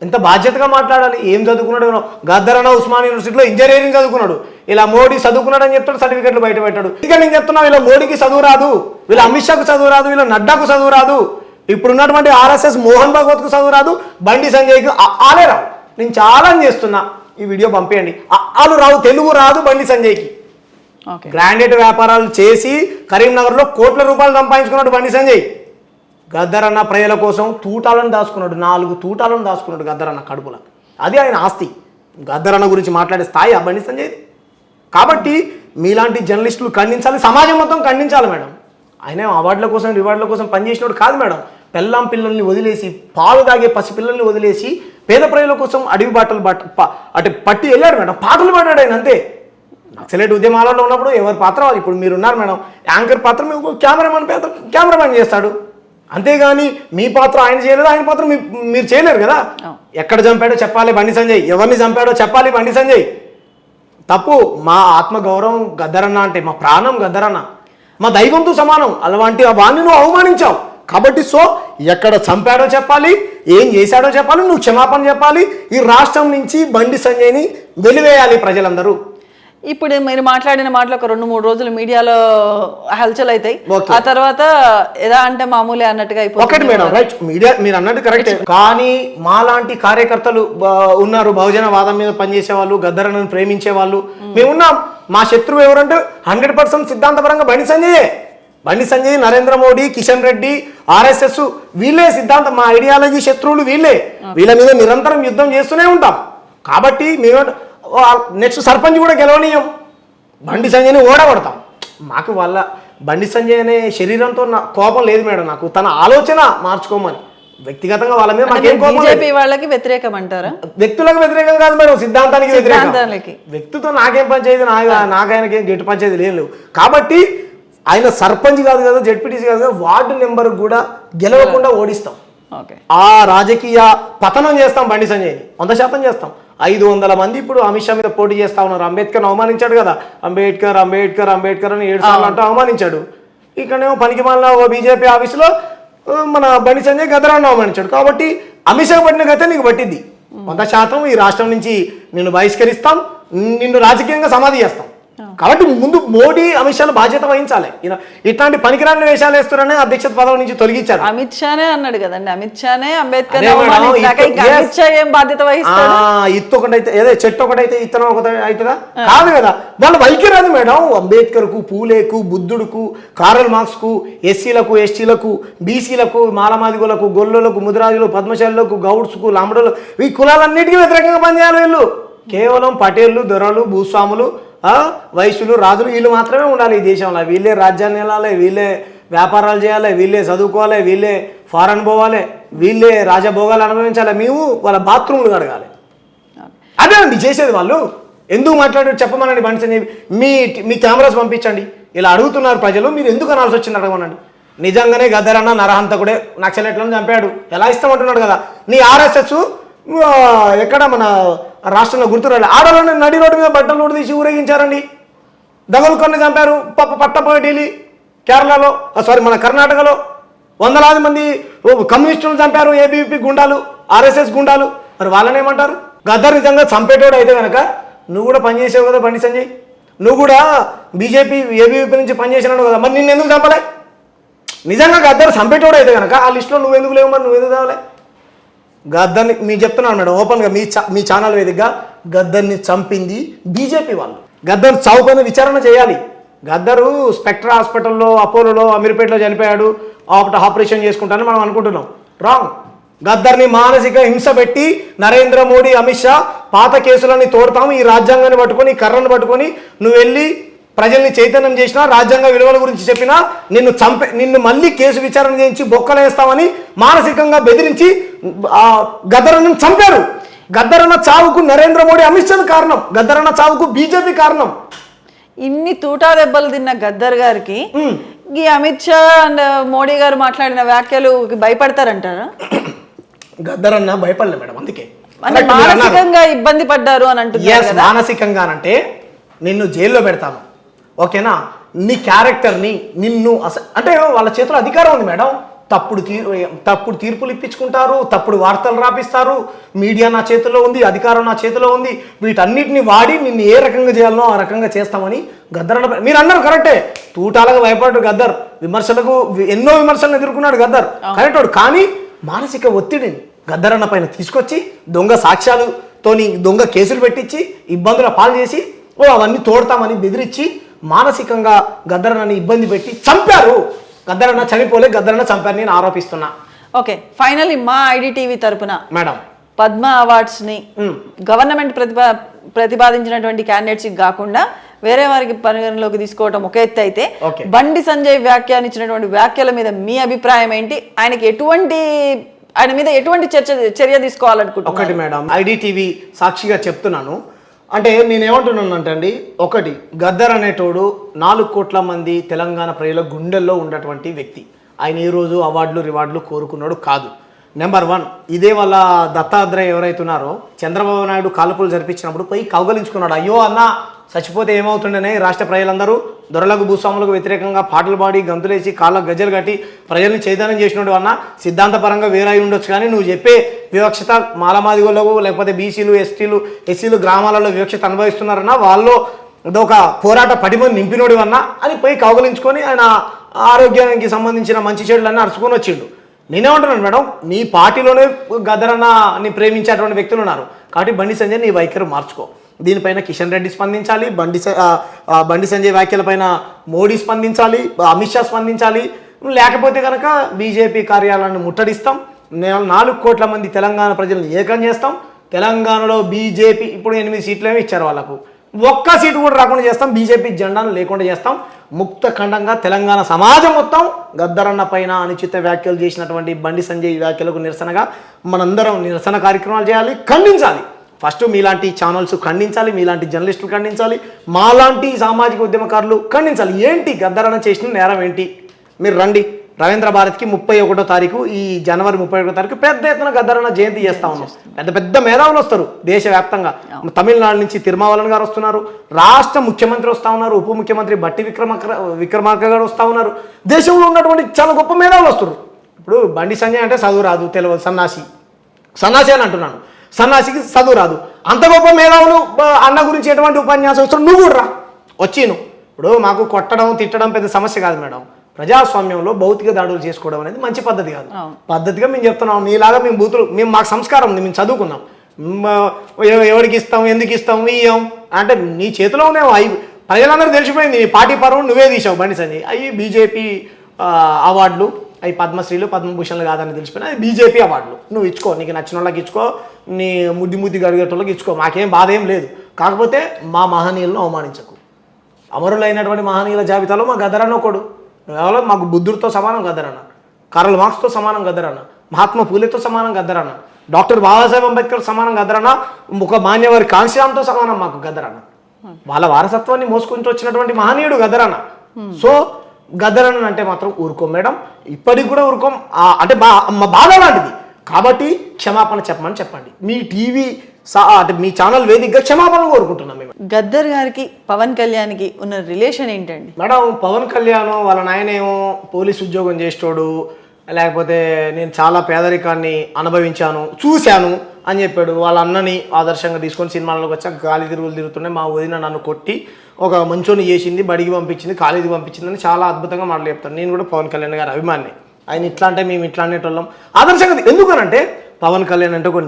ఎంత బాధ్యతగా మాట్లాడాలి. ఏం చదువుకున్నాడు? గద్దరన్న ఉస్మాన్ యూనివర్సిటీలో ఇంజనీరింగ్ చదువుకున్నాడు. ఇలా మోడీ చదువుకున్నాడు అని చెప్తాడు, సర్టిఫికెట్లు బయట పెట్టాడు. ఇంకా నేను చెప్తున్నా, వీళ్ళ మోడీకి చదువు రాదు, వీళ్ళ అమిత్ షాకు చదువు రాదు, వీళ్ళ నడ్డాకు చదువు రాదు, ఇప్పుడున్నటువంటి ఆర్ఎస్ఎస్ మోహన్ భగవత్కు చదువు రాదు, బండి సంజయ్కి ఆలే రావు. నేను ఛాలెంజ్ చేస్తున్నా, ఈ వీడియో పంపేయండి. ఆలు రావు, తెలుగు రాదు బండి సంజయ్కి. గ్రాండెడ్ వ్యాపారాలు చేసి కరీంనగర్లో కోట్ల రూపాయలు సంపాదించుకున్నాడు బండి సంజయ్. గద్దరన్న ప్రజల కోసం తూటాలను దాచుకున్నాడు, 4 తూటాలను దాచుకున్నాడు గద్దరన్న కడుపుల. అది ఆయన ఆస్తి. గద్దరన్న గురించి మాట్లాడే స్థాయి ఆ బండి సంజయ్ది. కాబట్టి మీలాంటి జర్నలిస్టులు ఖండించాలి, సమాజం మొత్తం ఖండించాలి మేడం. ఆయన అవార్డుల కోసం, రివార్డుల కోసం పనిచేసినోడు కాదు మేడం. పెళ్ళాం పిల్లల్ని వదిలేసి, పాలు తాగే పసి పిల్లల్ని వదిలేసి పేద ప్రజల కోసం అడవి బాటలు అటు పట్టి వెళ్ళాడు మేడం, పాటలు పాడాడు ఆయన. అంతే. నక్సలైట్ ఉద్యమాలలో ఉన్నప్పుడు ఎవరి పాత్ర వాళ్ళు. ఇప్పుడు మీరున్నారు మేడం, యాంకర్ పాత్ర మీకు కెమెరామెన్ చేస్తాడు, అంతేగాని మీ పాత్ర ఆయన చేయలేదు, ఆయన పాత్ర మీరు చేయలేరు కదా. ఎక్కడ చంపాడో చెప్పాలి బండి సంజయ్, ఎవరిని చంపాడో చెప్పాలి బండి సంజయ్. తప్పు. మా ఆత్మగౌరవం గద్దరన్న అంటే, మా ప్రాణం గద్దరన్న, మా దైవంతో సమానం. అలాంటి వాడిని నువ్వు అవమానించావు కాబట్టి ఎక్కడ చంపాడో చెప్పాలి, ఏం చేశాడో చెప్పాలి, నువ్వు క్షమాపణ చెప్పాలి. ఈ రాష్ట్రం నుంచి బండి సంజయ్ని వెలివేయాలి ప్రజలందరూ. ఇప్పుడు మీరు మాట్లాడిన మాటలు ఒక 2-3 రోజులు మీడియాలో హల్చల్ అవుతాయి, ఆ తర్వాత ఎలా అంటే మామూలే అన్నట్టుగా అయిపోతుంది. ఒకటి మేడం, రైట్, మీడియా మీరు అన్నట్టు కరెక్ట్. కానీ మాలాంటి కార్యకర్తలు ఉన్నారు, బహుజన వాదం మీద పనిచేసే వాళ్ళు, గద్దరన్నను ప్రేమించే వాళ్ళు మేమున్నాం. మా శత్రువు ఎవరంటే 100% సిద్ధాంతపరంగా బండి సంజయే. బండి సంజయ్, నరేంద్ర మోడీ, కిషన్ రెడ్డి, ఆర్ఎస్ఎస్, వీళ్ళే సిద్ధాంతం, మా ఐడియాలజీ శత్రువులు వీళ్ళే. వీళ్ళ మీద నిరంతరం యుద్ధం చేస్తూనే ఉంటాం. కాబట్టి మేము నెక్స్ట్ సర్పంచ్ కూడా గెలవనీయం, బండి సంజయ్ని ఓడగొడతాం. మాకు వాళ్ళ బండి సంజయ్ అనే శరీరంతో కోపం లేదు మేడం, నాకు తన ఆలోచన మార్చుకోమని. వ్యక్తిగతంగా వాళ్ళ మీద మాకేం కోపం. బీజేపీ వాళ్ళకి వ్యతిరేకం అంటారా? వ్యక్తులకు వ్యతిరేకం కాదు మేడం, సిద్ధాంతానికి వ్యతిరేకం. వ్యక్తితో నాకేం పంచాయతీ, నాకు ఆయనకేం గట్టి పంచాయతీ లేవు. కాబట్టి ఆయన సర్పంచ్ కాదు కదా, జెడ్పీటీసీ కాదు కదా, వార్డు నెంబర్ కూడా గెలవకుండా ఓడిస్తాం. ఆ రాజకీయ పతనం చేస్తాం బండి సంజయ్ని, 100% చేస్తాం. 500 మంది ఇప్పుడు అమిత్ షా మీద పోటీ చేస్తా ఉన్నారు. అంబేద్కర్ అవమానించాడు కదా, అంబేద్కర్ అంబేద్కర్ అంబేద్కర్ అని 7 సార్లు అంటూ అవమానించాడు. ఇక్కడేమో పనికిమాలిన బీజేపీ ఆఫీసులో మన బండి సంజయ్ గద్దరన్న అవమానించాడు. కాబట్టి అమిత్ షా పట్టిన గతే నీకు పట్టింది. 100% ఈ రాష్ట్రం నుంచి నిన్ను బహిష్కరిస్తాం, నిన్ను రాజకీయంగా సమాధి చేస్తాం. కాబట్టి ముందు మోడీ, అమిత్ షాలు బాధ్యత వహించాలి. ఇట్లాంటి పనికిరాని వేషాలు వేస్తున్నారనే అధ్యక్ష పదవి నుంచి తొలగించారు. అమిత్ షానే అన్నాడు కదండి, అమిత్ షానే అంబేద్కర్ బాధ్యత వహిస్తాడు. ఇత్తు ఒకటైతే ఏదో చెట్టు ఒకటైతే ఇత్తనం ఒకటి అవుతుందా? కాదు కదా. వాళ్ళ వైఖరి అది మేడం. అంబేద్కర్కు, పూలేకు, బుద్ధుడుకు, కారల్ మార్క్స్కు, ఎస్సీలకు, ఎస్టీలకు, బీసీలకు, మాలమాదిగులకు, గొల్లులకు, ముదిరాజులు, పద్మశాలులకు, గౌడ్స్కు, లాంబడులకు, ఈ కులాలన్నిటికీ వ్యతిరేకంగా పనిచేయాలి. వీళ్ళు కేవలం పటేళ్ళు, దొరలు, భూస్వాములు, వైశ్యులు, రాజులు వీళ్ళు మాత్రమే ఉండాలి ఈ దేశంలో. వీళ్ళే రాజ్యాన్ని వెళ్ళాలి, వీళ్ళే వ్యాపారాలు చేయాలి, వీళ్ళే చదువుకోవాలి, వీళ్ళే ఫారెన్ పోవాలి, వీళ్ళే రాజభోగాలు అనుభవించాలి. మేము వాళ్ళ బాత్రూమ్లు కడగాలి. అదే అండి చేసేది. వాళ్ళు ఎందుకు మాట్లాడారు చెప్పమనండి. బండి సంజయ్ మీ కెమెరాస్ పంపించండి. ఇలా అడుగుతున్నారు ప్రజలు, మీరు ఎందుకు అనాల్సి వచ్చింది అడగమనండి. నిజంగానే గద్దరన్న నరహంతకుడే, నక్సలైట్లను చంపాడు, ఎలా ఇస్తామంటున్నాడు కదా. నీ ఆర్ఎస్ఎస్ ఎక్కడ మన రాష్ట్రంలో గుర్తురాలి, ఆడవాళ్ళని నడి రోడ్డు మీద బట్టలు రోడ్డు తీసి ఊరేగించారండి. దగలుకొని చంపారు. పట్టపగటిలి కేరళలో, మన కర్ణాటకలో వందలాది మంది కమ్యూనిస్టులు చంపారు. ఏబీవీపీ గుండాలు, ఆర్ఎస్ఎస్ గుండాలు. మరి వాళ్ళని ఏమంటారు? గద్దర్ నిజంగా చంపేటోడు అయితే కనుక నువ్వు కూడా పనిచేసావు కదా బండి సంజయ్. నువ్వు కూడా బీజేపీ ఏబీవీపీ నుంచి పనిచేసినాడు కదా, మరి నిన్ను ఎందుకు చంపలే? నిజంగా గద్దర్ చంపేటోడు అయితే కనుక ఆ లిస్టులో నువ్వు ఎందుకు లేవు, మరి నువ్వు ఎందుకు తాగలే? గద్దర్ని మీకు చెప్తున్నాను మేడం ఓపెన్గా మీ ఛానల్ వేదికగా, గద్దర్ని చంపింది బీజేపీ వాళ్ళు. గద్దర్ చావు పైన విచారణ చేయాలి. గద్దరు స్పెక్ట్రా హాస్పిటల్లో, అపోలోలో, అమీర్పేటలో చనిపోయాడు, ఆపరేషన్ చేసుకుంటానని మనం అనుకుంటున్నాం. రాంగ్. గద్దర్ని మానసిక హింస పెట్టి నరేంద్ర మోడీ, అమిత్ షా పాత కేసులని తోడతాము, ఈ రాజ్యాంగాన్ని పట్టుకొని, ఈ కర్రను పట్టుకొని నువ్వు వెళ్ళి ప్రజల్ని చైతన్యం చేసినా, రాజ్యాంగ విలువల గురించి చెప్పినా నిన్ను మళ్ళీ కేసు విచారణ చేయించి బొక్కలేస్తామని మానసికంగా బెదిరించి గద్దరను చంపారు. గద్దరన్న చావుకు నరేంద్ర మోడీ, అమిత్ షా కారణం. గద్దరన్న చావుకు బీజేపీ కారణం. ఇన్ని తూటా దెబ్బలు తిన్న గద్దర్ గారికి ఈ అమిత్ షా అండ్ మోడీ గారు మాట్లాడిన వ్యాఖ్యలు భయపడతారంటారా? గద్దర్ అన్న భయపడలే మేడం, అందుకే మానసికంగా ఇబ్బంది పడ్డారు అని అంటున్నారు. మానసికంగా అంటే నిన్ను జైల్లో పెడతాను, ఓకేనా, నీ క్యారెక్టర్ని నిన్ను అంటే వాళ్ళ చేతిలో అధికారం ఉంది మేడం. తప్పుడు తీర్పులు ఇప్పించుకుంటారు, తప్పుడు వార్తలు రాపిస్తారు, మీడియా నా చేతిలో ఉంది, అధికారం నా చేతిలో ఉంది. వీటన్నిటిని వాడి నిన్ను ఏ రకంగా చేయాలనో ఆ రకంగా చేస్తామని గద్దర్ అన్న మీరు అన్నారు కరెక్టే. తూటాలకు భయపడ్డాడు గద్దర్, ఎన్నో విమర్శలను ఎదుర్కొన్నాడు గద్దర్, కరెక్ట్. కానీ మానసిక ఒత్తిడిని గద్దర్ అన్న పైన తీసుకొచ్చి దొంగ సాక్ష్యాలతోని దొంగ కేసులు పెట్టించి ఇబ్బందుల పాలు చేసి అవన్నీ తోడతామని బెదిరించి మానసికంగా గద్దర్ అన్నని ఇబ్బంది పెట్టి చంపారు. గద్దర్ అన్న చనిపోలే, గద్దర్ అన్న చంపారని నేను ఆరోపిస్తున్నా. ఓకే, ఫైనల్లీ మా ఐడిటీవీ తరపున మేడం పద్మ అవార్డ్స్ ని గవర్నమెంట్ ప్రతిపాదించినటువంటి క్యాండిడేట్స్ కాకుండా వేరే వారికి పరిగణలోకి తీసుకోవడం ఒక ఎత్తు అయితే, బండి సంజయ్ వ్యాఖ్యానించినటువంటి వ్యాఖ్యల మీద మీ అభిప్రాయం ఏంటి? ఆయన మీద ఎటువంటి చర్య తీసుకోవాలనుకుంటున్నారు? ఒకటి మేడం, ఐడిటీవీ సాక్షిగా చెప్తున్నాను. అంటే నేనేమంటున్నానంటే అండి, ఒకటి గద్దర్ అనేటోడు 4 కోట్ల మంది తెలంగాణ ప్రజల గుండెల్లో ఉన్నటువంటి వ్యక్తి. ఆయన ఈరోజు అవార్డులు రివార్డులు కోరుకున్నాడు కాదు. నెంబర్ 1, ఇదే వాళ్ళ దత్తాత్రేయ ఎవరైతున్నారో చంద్రబాబు నాయుడు కాల్పులు జరిపించినప్పుడు పోయి కౌగలించుకున్నాడు. అయ్యో అన్న చచ్చిపోతే ఏమవుతుండేనే రాష్ట్ర ప్రజలందరూ దొరలకు భూస్వాములకు వ్యతిరేకంగా పాటలు పాడి గంతులేసి కాళ్ళకు గజ్జలు కట్టి ప్రజల్ని చైతన్యం చేసినట్టు అన్న సిద్ధాంతపరంగా వేరై ఉండొచ్చు. కానీ నువ్వు చెప్పే వివక్షత మాలమాదిగోళ్ళకు లేకపోతే బీసీలు ఎస్సీలు గ్రామాలలో వివక్షత అనుభవిస్తున్నారన్నా, వాళ్ళు ఒక పోరాట పటిమని నింపినోడు అన్నా అని పోయి కౌగలించుకొని ఆయన ఆరోగ్యానికి సంబంధించిన మంచి చెడులన్నీ అరుచుకొని వచ్చిండు. నేనేమంటున్నాను మేడం, నీ పార్టీలోనే గద్దరన్నని ప్రేమించేటువంటి వ్యక్తులు ఉన్నారు. కాబట్టి బండి సంజయ్ నీ వైఖరి మార్చుకో. దీనిపైన కిషన్ రెడ్డి స్పందించాలి, బండి సంజయ్ వ్యాఖ్యలపైన మోడీ స్పందించాలి, అమిత్ షా స్పందించాలి. లేకపోతే కనుక బీజేపీ కార్యాలయాన్ని ముట్టడిస్తాం. 4 కోట్ల మంది తెలంగాణ ప్రజలను ఏకం చేస్తాం. తెలంగాణలో బీజేపీ ఇప్పుడు 8 సీట్లేమో ఇచ్చారు వాళ్ళకు, ఒక్క సీటు కూడా రాకుండా చేస్తాం. బీజేపీ జెండాను లేకుండా చేస్తాం. ముక్త ఖండంగా తెలంగాణ సమాజం మొత్తం గద్దరన్న పైన అనుచిత వ్యాఖ్యలు చేసినటువంటి బండి సంజయ్ వ్యాఖ్యలకు నిరసనగా మనందరం నిరసన కార్యక్రమాలు చేయాలి, ఖండించాలి. ఫస్ట్ మీలాంటి ఛానల్స్ ఖండించాలి, మీలాంటి జర్నలిస్టులు ఖండించాలి, మాలాంటి సామాజిక ఉద్యమకారులు ఖండించాలి. ఏంటి గద్దరన్న చేసిన నేరం ఏంటి? మీరు రండి, రవీంద్ర భారత్కి 31వ తారీఖు, ఈ జనవరి 31వ తారీఖు పెద్ద ఎత్తున గద్దరన్న జయంతి చేస్తా ఉన్నాం. పెద్ద మేధావులు వస్తారు దేశవ్యాప్తంగా. తమిళనాడు నుంచి తిరుమావలన్ గారు వస్తున్నారు, రాష్ట్ర ముఖ్యమంత్రి వస్తూ ఉన్నారు, ఉప ముఖ్యమంత్రి బట్టి విక్రమార్క గారు వస్తూ ఉన్నారు. దేశంలో ఉన్నటువంటి చాలా గొప్ప మేధావులు వస్తారు. ఇప్పుడు బండి సంజయ్ అంటే చదువు రాదు, తెలియదు, సన్నాసి అని అంటున్నాను. సన్నాసికి చదువు రాదు. అంత గొప్ప మేధావులు అన్న గురించి ఎటువంటి ఉపన్యాసం వస్తారు? నువ్వు కూడా రా, వచ్చిను. ఇప్పుడు మాకు కొట్టడం తిట్టడం పెద్ద సమస్య కాదు మేడం. ప్రజాస్వామ్యంలో భౌతిక దాడులు చేసుకోవడం అనేది మంచి పద్ధతి కాదు. పద్ధతిగా మేము చెప్తున్నాం. నీలాగా మేము మాకు సంస్కారం ఉంది, మేము చదువుకున్నాం. ఎవరికి ఇస్తాం, ఎందుకు ఇస్తాం, ఇయ్యం అంటే నీ చేతిలో ఉన్నావు. అవి ప్రజలందరూ తెలిసిపోయింది. నీ పార్టీ పరువు నువ్వే తీసావు బండి సంజయ్. అవి బీజేపీ అవార్డులు, అవి పద్మశ్రీలు పద్మభూషణలు కాదని తెలిసిపోయినా అది బీజేపీ అవార్డులు. నువ్వు ఇచ్చుకో, నీకు నచ్చిన వాళ్ళకి ఇచ్చుకో, నీ ముద్ది గడిగేటోళ్ళకి ఇచ్చుకో, మాకేం బాధ ఏం లేదు. కాకపోతే మా మహనీయులను అవమానించకు. అమరులైనటువంటి మహనీయుల జాబితాలో మా గద్దరన్న ఒకడు. మాకు బుద్ధుడితో సమానం గద్దరన్న, కార్ల్ మార్క్స్తో సమానం గద్దరన్న, మహాత్మా పూలేతో సమానం గద్దరన్న, డాక్టర్ బాబాసాహెబ్ అంబేద్కర్ సమానం గద్దరన్న, ఒక మాన్యవారి కాంశీరామ్తో సమానం మాకు గద్దరన్న. వాళ్ళ వారసత్వాన్ని మోసుకుంటూ వచ్చినటువంటి మహనీయుడు గద్దరన్న. సో గద్దరన్న అంటే మాత్రం ఊరుకోం మేడం, ఇప్పటికి కూడా ఊరుకోం. అంటే మా బాధ లాంటిది. కాబట్టి క్షమాపణ చెప్పండి. మీ టీవీ అంటే మీ ఛానల్ వేదికగా క్షమాపణ కోరుకుంటున్నాం మేము. గద్దర్ గారికి పవన్ కళ్యాణ్కి ఉన్న రిలేషన్ ఏంటండి? మేడం, పవన్ కళ్యాణ్ వాళ్ళ నాయనేమో పోలీస్ ఉద్యోగం చేసేటోడు, లేకపోతే నేను చాలా పేదరికాన్ని అనుభవించాను చూశాను అని చెప్పాడు. వాళ్ళ అన్నని ఆదర్శంగా తీసుకొని సినిమాలకు వచ్చాక గాలి తిరుగులు తిరుగుతుండే మా వదిన నన్ను కొట్టి ఒక మంచోని చేసింది, బడికి పంపించింది, కాలేజీకి పంపించింది అని చాలా అద్భుతంగా మాటలు చెప్తాను. నేను కూడా పవన్ కళ్యాణ్ గారి అభిమాని. ఆయన ఇట్లా అంటే మేము ఇట్లా అనేటోళ్ళం ఆదర్శంగా. ఎందుకనంటే పవన్ కళ్యాణ్ అంటే ఒక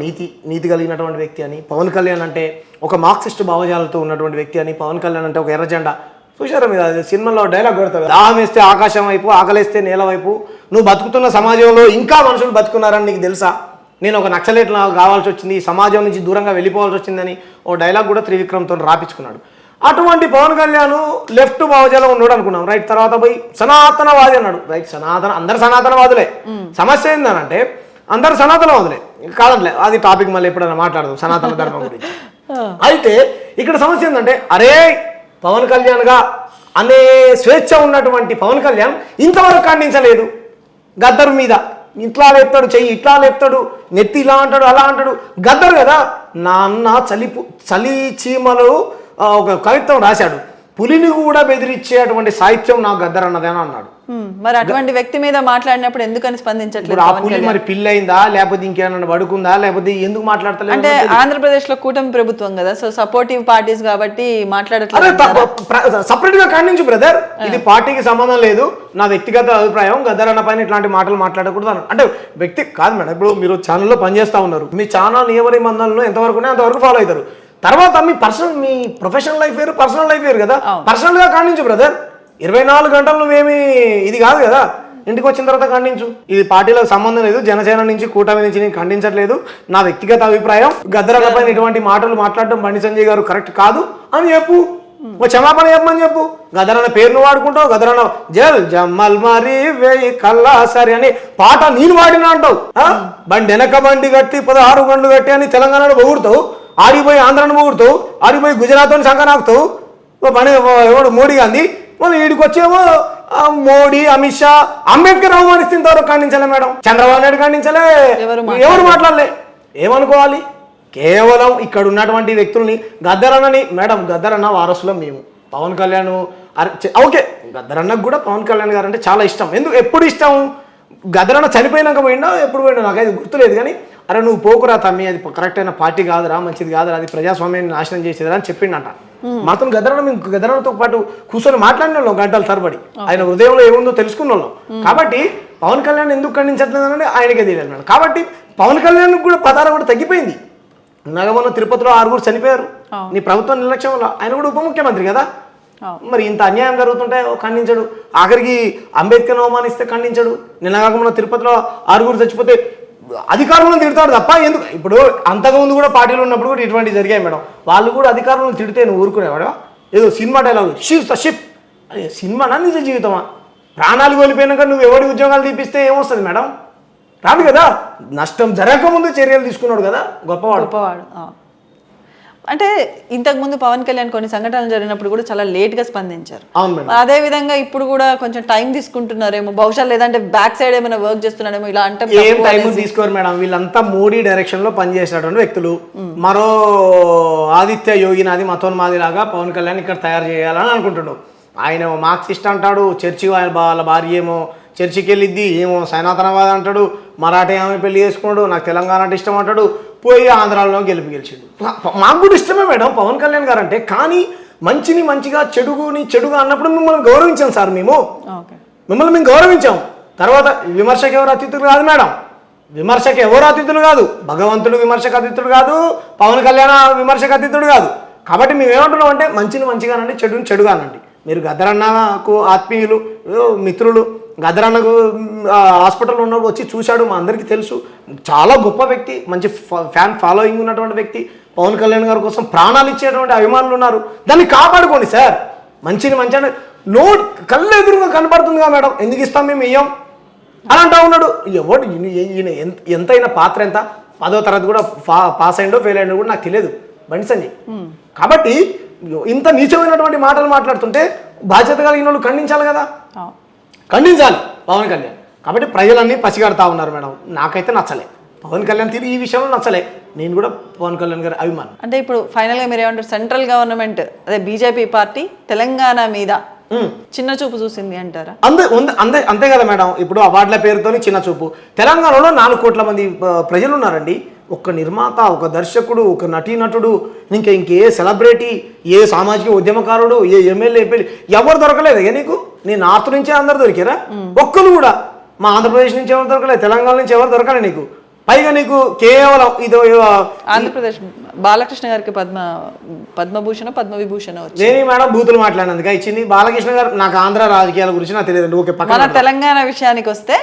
నీతి కలిగినటువంటి వ్యక్తి అని, పవన్ కళ్యాణ్ అంటే ఒక మార్క్సిస్ట్ భావజాలతో ఉన్నటువంటి వ్యక్తి అని, పవన్ కళ్యాణ్ అంటే ఒక ఎర్రజెండా. చూసారా మీరు అది సినిమాలో డైలాగ్ కొడతారు, దాహం వేస్తే ఆకాశం వైపు, ఆకలిస్తే నేల వైపు, నువ్వు బతుకుతున్న సమాజంలో ఇంకా మనుషులు బతుకున్నారని నీకు తెలుసా, నేను ఒక నక్సలైట్ కావాల్సి వచ్చింది, ఈ సమాజం నుంచి దూరంగా వెళ్ళిపోవాల్సి వచ్చిందని ఓ డైలాగ్ కూడా త్రివిక్రమ్తో రాపించుకున్నాడు. అటువంటి పవన్ కళ్యాణ్ లెఫ్ట్ భావజాలం ఉన్నాడు అనుకున్నాం, రైట్. తర్వాత పోయి సనాతనవాది అన్నాడు, రైట్. అందరు సనాతనవాదులే. సమస్య ఏందనంటే అందరు సనాతనవాదులే కాదంలే, అది టాపిక్ మళ్ళీ ఎప్పుడైనా మాట్లాడదాం సనాతన ధర్మం గురించి. అయితే ఇక్కడ సమస్య ఏంటంటే అరే పవన్ కళ్యాణ్గా అనే స్వేచ్ఛ ఉన్నటువంటి పవన్ కళ్యాణ్ ఇంతవరకు ఖండించలేదు. గద్దరు మీద ఇట్లా లేపుతాడు, చెయ్యి ఇట్లా లేపుతాడు, నెత్తి ఇలా అంటాడు, అలా అంటాడు. గద్దరు కదా, నా అన్న చలి చీమలు ఒక కవిత్వం రాశాడు, పులిని కూడా బెదిరించేటువంటి సాహిత్యం నాకు గద్దర్ అన్నదే అని అన్నాడు. మరి అటువంటి వ్యక్తి మీద మాట్లాడినప్పుడు ఎందుకని స్పందించట్లేదు? ఆ పులి మరి పిల్లయిందా లేకపోతే ఇంకేమన్నా పడుకుందా లేకపోతే ఎందుకు మాట్లాడతలేదు? అంటే ఆంధ్రప్రదేశ్ లో కూటమి ప్రభుత్వం కదా, సో సపోర్టివ్ పార్టీస్ కాబట్టి మాట్లాడట్లేదు. సపరేట్ గా ఖండించు బ్రదర్, ఇది పార్టీకి సంబంధం లేదు, నా వ్యక్తిగత అభిప్రాయం. గద్దర్ అన్న పైన ఇట్లాంటి మాటలు మాట్లాడకూడదు అంటే వ్యక్తి కాదు మేడం. ఇప్పుడు మీరు ఛానల్లో పనిచేస్తా ఉన్నారు, మీ ఛానల్ ఎవరి మందల్లో ఎంతవరకు అంతవరకు ఫాలో అవుతారు. తర్వాత మీ ప్రొఫెషనల్ లైఫ్ వేరు, పర్సనల్ లైఫ్ వేరు కదా. పర్సనల్ గా ఖండించు బ్రదర్, 24 గంటలు నువ్వేమి ఇది కాదు కదా, ఇంటికి వచ్చిన తర్వాత ఖండించు. ఇది పార్టీలకు సంబంధం లేదు, జనసేన నుంచి కూటమి నుంచి నేను ఖండించట్లేదు, నా వ్యక్తిగత అభిప్రాయం. గద్దరన్న పైన ఇటువంటి మాటలు మాట్లాడడం బండి సంజయ్ గారు కరెక్ట్ కాదు అని చెప్పు, క్షమాపణ చెప్పమని చెప్పు. గద్దరన్న పేరును వాడుకుంటావు, గద్దరన్న జల్ జమ్మల్ మరి వేయి కల్లా సరి అని పాట నేను వాడినా అంటావు. బండి వెనక బండి కట్టి 16 గంటలు కట్టి అని తెలంగాణలో పొగుడుతావు, ఆడిపోయి ఆంధ్రాను పొగుడుతావు, ఆడిపోయి గుజరాత్ అని సంకనాకుతావు. పని ఎవడు మోడీ గాంధీ, మళ్ళీ వీడికి వచ్చేమో మోడీ, అమిత్ షా, అంబేద్కర్ అవమానిస్తే ఇంతవరకు ఖండించలే మేడం, చంద్రబాబు నాయుడు ఖండించలే, ఎవరు మాట్లాడలే. ఏమనుకోవాలి? కేవలం ఇక్కడ ఉన్నటువంటి వ్యక్తుల్ని గద్దరన్నని మేడం, గద్దరన్న వారసులం మేము. పవన్ కళ్యాణ్ ఓకే, గద్దరన్నకు కూడా పవన్ కళ్యాణ్ గారు అంటే చాలా ఇష్టం. ఎప్పుడు ఇష్టం? గద్దరన్న చనిపోయినాక పోయిండా ఎప్పుడు పోయిండా నాకైతే గుర్తులేదు, కానీ అరే నువ్వు పోకురా తమ్మి, అది కరెక్ట్ అయిన పార్టీ కాదురా, మంచిది కాదురా, అది ప్రజాస్వామ్యాన్ని నాశనం చేసేదిరా అని చెప్పిండంట. మాత్రం గద్దరన్నతో పాటు కూర్చొని మాట్లాడిన వాళ్ళం గంటల తరబడి, ఆయన హృదయంలో ఏముందో తెలుసుకున్న వాళ్ళం. కాబట్టి పవన్ కళ్యాణ్ ఎందుకు ఖండించట్లేదు అని ఆయనకే తెలియదు మేడం. కాబట్టి పవన్ కళ్యాణ్ కూడా పదార కూడా తగ్గిపోయింది. మొన్న తిరుపతిలో 6 చనిపోయారు నీ ప్రభుత్వం నిర్లక్ష్యం వల్ల. ఆయన కూడా ఉప ముఖ్యమంత్రి కదా, మరి ఇంత అన్యాయం జరుగుతుంటే ఖండించడు. ఆఖరికి అంబేద్కర్ అవమానిస్తే ఖండించడు. నిన్నగాక తిరుపతిలో 6 చచ్చిపోతే అధికారులను తిడతాడు తప్ప ఎందుకు? ఇప్పుడు అంతకుముందు కూడా పార్టీలు ఉన్నప్పుడు కూడా ఇటువంటి జరిగాయి మేడం. వాళ్ళు కూడా అధికారులను తిడితే నువ్వు ఊరుకునేవాడు. ఏదో cinema dialogue sheep the ship, సినిమానా నిజ జీవితమా? ప్రాణాలు కోల్పోయినాక నువ్వు ఎవరి ఉద్యోగాలు తీపిస్తే ఏమొస్తుంది మేడం? రాదు కదా. నష్టం జరగకముందు చర్యలు తీసుకున్నాడు కదా, గొప్పవాడు. అంటే ఇంతకుముందు పవన్ కళ్యాణ్ కొన్ని సంఘటనలు జరిగినప్పుడు కూడా చాలా లేట్ గా స్పందించారు. అదే విధంగా ఇప్పుడు కూడా కొంచెం టైం తీసుకుంటున్నారేమో బహుశా, లేదంటే బ్యాక్ సైడ్ ఏమైనా వర్క్ చేస్తున్నారేమో. ఇలా అంటే ఏం టైం తీసుకోరు మేడం, వీళ్ళంతా మోడీ డైరెక్షన్ లో పనిచేసినటువంటి వ్యక్తులు. మరో ఆదిత్య యోగినాది మతోన్మాది లాగా పవన్ కళ్యాణ్ ఇక్కడ తయారు చేయాలని అనుకుంటున్నాడు. ఆయన మార్క్సిస్ట్ అంటాడు, చర్చి వాళ్ళ భార్య ఏమో చర్చికి వెళ్ళిద్ది, ఏమో సనాతనవాది అంటాడు, మరాఠీ ఆమె పెళ్లి చేసుకున్నాడు, నాకు తెలంగాణ అంటే ఇష్టం అంటాడు, పోయి ఆంధ్రాలో గెలిచిండు. మాకు కూడా ఇష్టమే మేడం పవన్ కళ్యాణ్ గారు అంటే, కానీ మంచిని మంచిగా చెడుగా అన్నప్పుడు మిమ్మల్ని గౌరవించాం సార్. మిమ్మల్ని మేము గౌరవించాం. తర్వాత విమర్శకు ఎవరు అతిథులు కాదు మేడం, విమర్శకు ఎవరు అతిథులు కాదు. భగవంతుడు విమర్శకు అతిథుడు కాదు, పవన్ కళ్యాణ్ విమర్శకు అతిథుడు కాదు. కాబట్టి మేము ఏమంటున్నాం అంటే మంచిని మంచిగానండి, చెడుని చెడుగానండి. మీరు గద్దరన్నకు ఆత్మీయులు, మిత్రులు. గద్దరన్నకు హాస్పిటల్లో ఉన్నప్పుడు వచ్చి చూశాడు, మా అందరికీ తెలుసు. చాలా గొప్ప వ్యక్తి, మంచి ఫ్యాన్ ఫాలోయింగ్ ఉన్నటువంటి వ్యక్తి. పవన్ కళ్యాణ్ గారి కోసం ప్రాణాలు ఇచ్చేటువంటి అభిమానులు ఉన్నారు. దాన్ని కాపాడుకోండి సార్. మంచిని మంచి అంటే కళ్ళు ఎదురుగా కనపడుతుందిగా మేడం, ఎందుకు ఇస్తాం మేము ఇయ్యం అని అంటా ఉన్నాడు. ఎవడు ఈయన ఎంతైనా పాత్ర ఎంత, 10వ తరగతి కూడా పాస్ అయిండో ఫెయిల్ అయిండో కూడా నాకు తెలియదు బండి సంజయ్. కాబట్టి ఇంత నీచమైనటువంటి మాటలు మాట్లాడుతుంటే బాధ్యత కలిగిన వాళ్ళు ఖండించాలి కదా, ఖండించాలి పవన్ కళ్యాణ్. కాబట్టి ప్రజలన్నీ పసిగడతా ఉన్నారు మేడం. నాకైతే నచ్చలే పవన్ కళ్యాణ్ తీరు, ఈ విషయంలో నచ్చలే. నేను కూడా పవన్ కళ్యాణ్ గారి అభిమానం. అంటే ఇప్పుడు ఫైనల్గా మీరు ఏమంటారు, సెంట్రల్ గవర్నమెంట్ అదే బీజేపీ పార్టీ తెలంగాణ మీద చిన్న చూపు చూసింది అంటారా? అంతే కదా మేడం. ఇప్పుడు అవార్డుల పేరుతో చిన్న చూపు. తెలంగాణలో 4 కోట్ల మంది ప్రజలు ఉన్నారండి. ఒక నిర్మాత, ఒక దర్శకుడు, ఒక నటీనటుడు, ఇంకే సెలబ్రిటీ, ఏ సామాజిక ఉద్యమకారుడు, ఏ ఎమ్మెల్యే ఎవరు దొరకలేదు ఇక నీకు. నీ నార్త్ నుంచే అందరు దొరికారా? ఒక్కరు కూడా మా ఆంధ్రప్రదేశ్ నుంచి ఎవరు దొరకలేదు, తెలంగాణ నుంచి ఎవరు దొరకలే నీకు. పైగా నీకు కేవలం ఇదో ఆంధ్రప్రదేశ్ బాలకృష్ణ గారికి పద్మభూషణ పద్మవిభూషణ నేను మేడం బూతులు మాట్లాడినందుక ఇచ్చింది. బాలకృష్ణ గారు నాకు ఆంధ్ర రాజకీయాల గురించి నాకు తెలియదు. ఓకే, మన తెలంగాణ విషయానికి వస్తే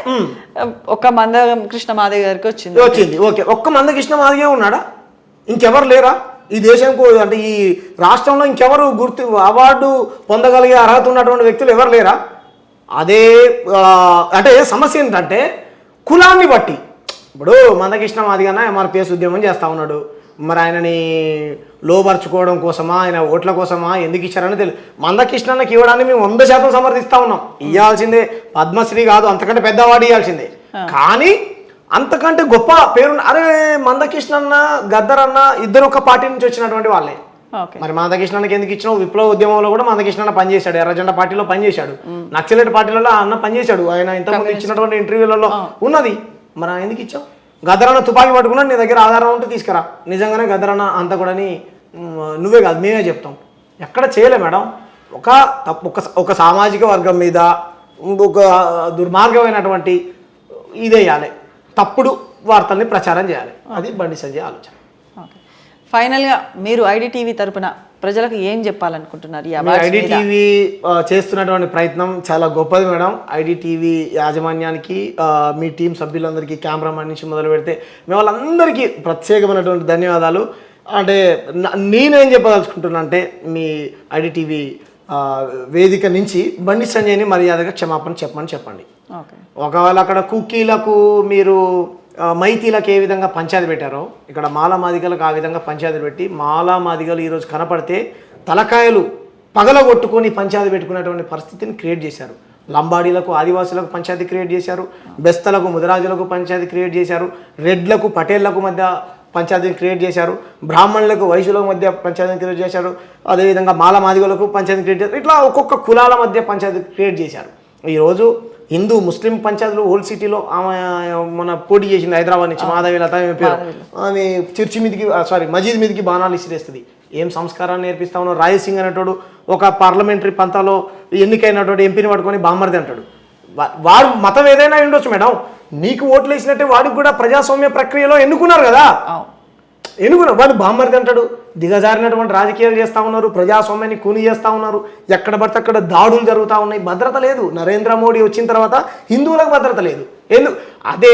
ఒక మందకృష్ణ మాదిగ గారికి వచ్చింది. ఓకే, ఒక్క మందకృష్ణ మాదిగే ఉన్నాడా? ఇంకెవరు లేరా ఈ దేశంకు? అంటే ఈ రాష్ట్రంలో ఇంకెవరు అవార్డు పొందగలిగే అర్హత ఉన్నటువంటి వ్యక్తులు ఎవరు లేరా? అదే అంటే సమస్య ఏంటంటే కులాన్ని బట్టి. ఇప్పుడు మందకృష్ణ మాదిగన్న ఎంఆర్పిఎస్ ఉద్యమం చేస్తూ ఉన్నాడు. మరి ఆయనని లోపరుచుకోవడం కోసమా, ఆయన ఓట్ల కోసమా, ఎందుకు ఇచ్చారని తెలియదు. మందకృష్ణకి ఇవ్వడాన్ని మేము 100% సమర్థిస్తూ ఉన్నాం. ఇవ్వాల్సిందే, పద్మశ్రీ కాదు అంతకంటే పెద్ద అవార్డు ఇవ్వాల్సిందే. కానీ అంతకంటే గొప్ప పేరు అరే మందకృష్ణన్న గద్దరన్న ఇద్దరు ఒక పార్టీ నుంచి వచ్చినటువంటి వాళ్ళే. మరి మందకృష్ణకి ఎందుకు ఇచ్చినావు? విప్లవ ఉద్యమంలో కూడా మందకృష్ణ పనిచేశాడు, ఎర్రజెండా పార్టీలో పనిచేశాడు, నక్సలైట్ పార్టీలలో అన్న పనిచేశాడు. ఆయన ఇంతకుముందు ఇచ్చినటువంటి ఇంటర్వ్యూలలో ఉన్నది. మరి ఎందుకు ఇచ్చావు? గద్దరన్న తుపాకీ పట్టుకున్నాడు, నీ దగ్గర ఆధారం ఉంటే తీసుకురా. నిజంగానే గద్దరన్న అంత కూడా నువ్వే కాదు మేమే చెప్తాం. ఎక్కడ చేయలే మేడం. ఒక సామాజిక వర్గం మీద ఒక దుర్మార్గమైనటువంటి ఇదేయాలి, తప్పుడు వార్తల్ని ప్రచారం చేయాలి. అది బండి సంజయ్ ఆలోచన. ఫైనల్గా మీరు ఐడిటీవీ తరపున ప్రజలకు ఏం చెప్పాలనుకుంటున్నారు? ఐడిటీవీ చేస్తున్నటువంటి ప్రయత్నం చాలా గొప్పది మేడం. ఐడిటీవీ యాజమాన్యానికి, మీ టీం సభ్యులందరికీ, కెమెరామెన్ నుంచి మొదలు పెడితే మేము వాళ్ళందరికీ ప్రత్యేకమైనటువంటి ధన్యవాదాలు. అంటే నేనేం చెప్పదలుచుకుంటున్నా అంటే మీ ఐడిటీవీ వేదిక నుంచి బండి సంజయ్ని మర్యాదగా క్షమాపణ చెప్పండి. ఒకవేళ అక్కడ కుక్కీలకు మీరు మైతీలకు ఏ విధంగా పంచాయతీ పెట్టారో ఇక్కడ మాలా మాదిగలకు ఆ విధంగా పంచాయతీ పెట్టి మాలా మాదిగలు ఈరోజు కనపడితే తలకాయలు పగలగొట్టుకొని పంచాయతీ పెట్టుకునేటువంటి పరిస్థితిని క్రియేట్ చేశారు. లంబాడీలకు ఆదివాసులకు పంచాయతీ క్రియేట్ చేశారు, బెస్తలకు ముదిరాజులకు పంచాయతీ క్రియేట్ చేశారు, రెడ్లకు పటేళ్లకు మధ్య పంచాయతీని క్రియేట్ చేశారు, బ్రాహ్మణులకు వైశ్యులకు మధ్య పంచాయతీని క్రియేట్ చేశారు, అదేవిధంగా మాలా మాదిగలకు పంచాయతీ క్రియేట్ చేశారు. ఇట్లా ఒక్కొక్క కులాల మధ్య పంచాయతీ క్రియేట్ చేశారు. ఈరోజు హిందూ ముస్లిం పంచాయతీలు ఓల్డ్ సిటీలో ఆమె మన పోటీ చేసింది హైదరాబాద్ నుంచి మాధవి లత పేరు. ఆమె చర్చి మీదకి మజీద్ మీదకి బాణాలు ఇసిరేస్తుంది. ఏం సంస్కారాన్ని నేర్పిస్తా ఉన్నాడు? రాయసింగ్ అనేటోడు ఒక పార్లమెంటరీ పంతాలో ఎన్నికైనటువంటి ఎంపీని పట్టుకొని బామ్మర్ది అంటాడు. వాడు మతం ఏదైనా ఉండొచ్చు మేడం, నీకు ఓట్లు వేసినట్టే వాడికి కూడా ప్రజాస్వామ్య ప్రక్రియలో ఎన్నుకున్నారు కదా, వాడు బామ్మర్ది అంటాడు. దిగజారినటువంటి రాజకీయాలు చేస్తూ ఉన్నారు, ప్రజాస్వామ్యాన్ని కూని చేస్తూ ఉన్నారు, ఎక్కడ పడితే అక్కడ దాడులు జరుగుతూ ఉన్నాయి, భద్రత లేదు. నరేంద్ర మోడీ వచ్చిన తర్వాత హిందువులకు భద్రత లేదు. అదే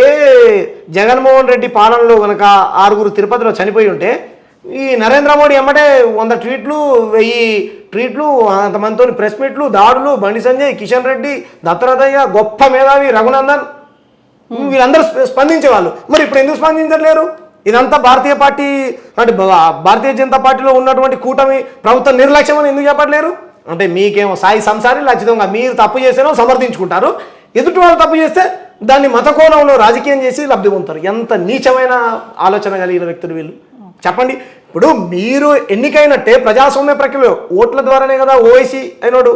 జగన్మోహన్ రెడ్డి పాలనలో కనుక 6 తిరుపతిలో చనిపోయి ఉంటే ఈ నరేంద్ర మోడీ ఎమ్మటే 100 ట్వీట్లు 1000 ట్వీట్లు అంతమందితో ప్రెస్ మీట్లు, దాడులు, బండి సంజయ్, కిషన్ రెడ్డి, దత్తరథయ్య, గొప్ప మేధావి రఘునందన్ వీళ్ళందరూ స్పందించేవాళ్ళు. మరి ఇప్పుడు ఎందుకు స్పందించట్లేరు? ఇదంతా భారతీయ పార్టీ అంటే భారతీయ జనతా పార్టీలో ఉన్నటువంటి కూటమి ప్రభుత్వ నిర్లక్ష్యం అని ఎందుకు చెప్పట్లేరు? అంటే మీకేమో సాయి సంసారి లక్షితంగా మీరు తప్పు చేసేనో సమర్థించుకుంటారు, ఎదుటి వాళ్ళు తప్పు చేస్తే దాన్ని మత కోణంలో రాజకీయం చేసి లబ్ధి పొందుతారు. ఎంత నీచమైన ఆలోచన కలిగిన వ్యక్తులు వీళ్ళు చెప్పండి. ఇప్పుడు మీరు ఎన్నికైనట్టే ప్రజాస్వామ్య ప్రక్రియ ఓట్ల ద్వారానే కదా ఓవైసీ అయినోడు.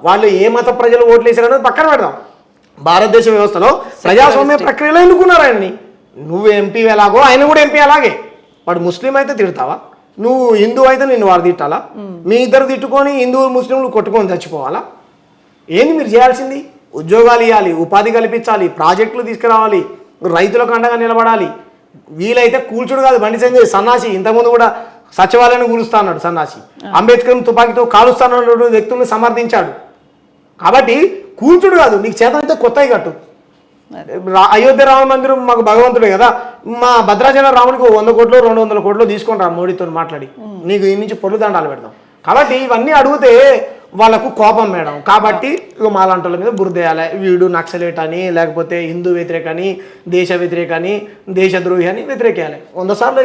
వాళ్ళు ఏ మత ప్రజలు ఓట్లు వేసారనేది పక్కన పెడదాం. భారతదేశ వ్యవస్థలో ప్రజాస్వామ్య ప్రక్రియలో ఎన్నుకున్నారు ఆయన్ని. నువ్వు ఎంపీ ఎలాగో ఆయన కూడా ఎంపీ అలాగే. వాడు ముస్లిం అయితే తిడతావా? నువ్వు హిందూ అయితే నిన్ను వాడు తిట్టాలా? మీ ఇద్దరు తిట్టుకొని హిందూ ముస్లింలు కొట్టుకొని చచ్చిపోవాలా? ఏంది మీరు చేయాల్సింది? ఉద్యోగాలు ఇవ్వాలి, ఉపాధి కల్పించాలి, ప్రాజెక్టులు తీసుకురావాలి, రైతులకు అండగా నిలబడాలి. వీలైతే కూల్చుడు కాదు బండి సంజయ్ సన్నాసి. ఇంతకుముందు కూడా సచివాలయాన్ని కూలుస్తా అన్నాడు సన్నాసి. అంబేద్కర్ తుపాకీతో కాలుస్తానన్న వ్యక్తుల్ని సమర్థించాడు. కాబట్టి కూల్చుడు కాదు, నీకు చేతనైతే కొత్తవి కట్టు. అయోధ్య రామ మందిరం మాకు భగవంతుడే కదా, మా భద్రాచలం రాముడికి 100 కోట్లు 200 కోట్లు తీసుకొని రా మోడీతో మాట్లాడి, నీకు ఈ నుంచి పొర్లు దండాలు పెడతాం. కాబట్టి ఇవన్నీ అడిగితే వాళ్ళకు కోపం మేడం. కాబట్టి ఇక మాలాంటి మీద బురదేయాలి. వీడు నక్సలేట్ అని, లేకపోతే హిందూ వ్యతిరేక అని, దేశ వ్యతిరేక అని, దేశద్రోహి అని వ్యతిరేకేయాలి. 100 సార్లు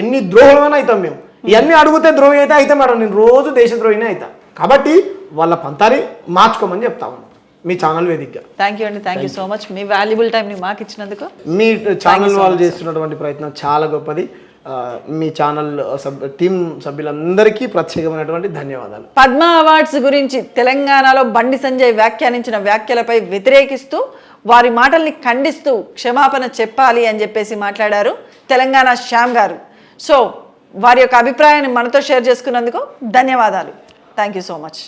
ఎన్ని ద్రోహులమైనా అవుతాం మేము. ఇవన్నీ అడిగితే ద్రోహి అయితే మేడం నేను రోజు దేశద్రోహినే అవుతా. కాబట్టి వాళ్ళ పంతాన్ని మార్చుకోమని చెప్తా ఉన్నాం మీ ఛానల్ వేదికగా. థ్యాంక్ యూ అండి, thank you so much. Me valuable టైంని మాకు ఇచ్చినందుకు. మీ ఛానల్ వాళ్ళు చేస్తున్నటువంటి ప్రయత్నం చాలా గొప్పది. మీ ఛానల్ టీం సభ్యులందరికీ ప్రత్యేకమైనటువంటి ధన్యవాదాలు. పద్మ అవార్డ్స్ గురించి తెలంగాణలో బండి సంజయ్ వ్యాఖ్యానించిన వ్యాఖ్యలపై వ్యతిరేకిస్తూ వారి మాటల్ని ఖండిస్తూ క్షమాపణ చెప్పాలి అని చెప్పేసి మాట్లాడారు తెలంగాణ శ్యామ్ గారు. సో వారి యొక్క అభిప్రాయాన్ని మనతో షేర్ చేసుకున్నందుకు ధన్యవాదాలు. Thank you so much.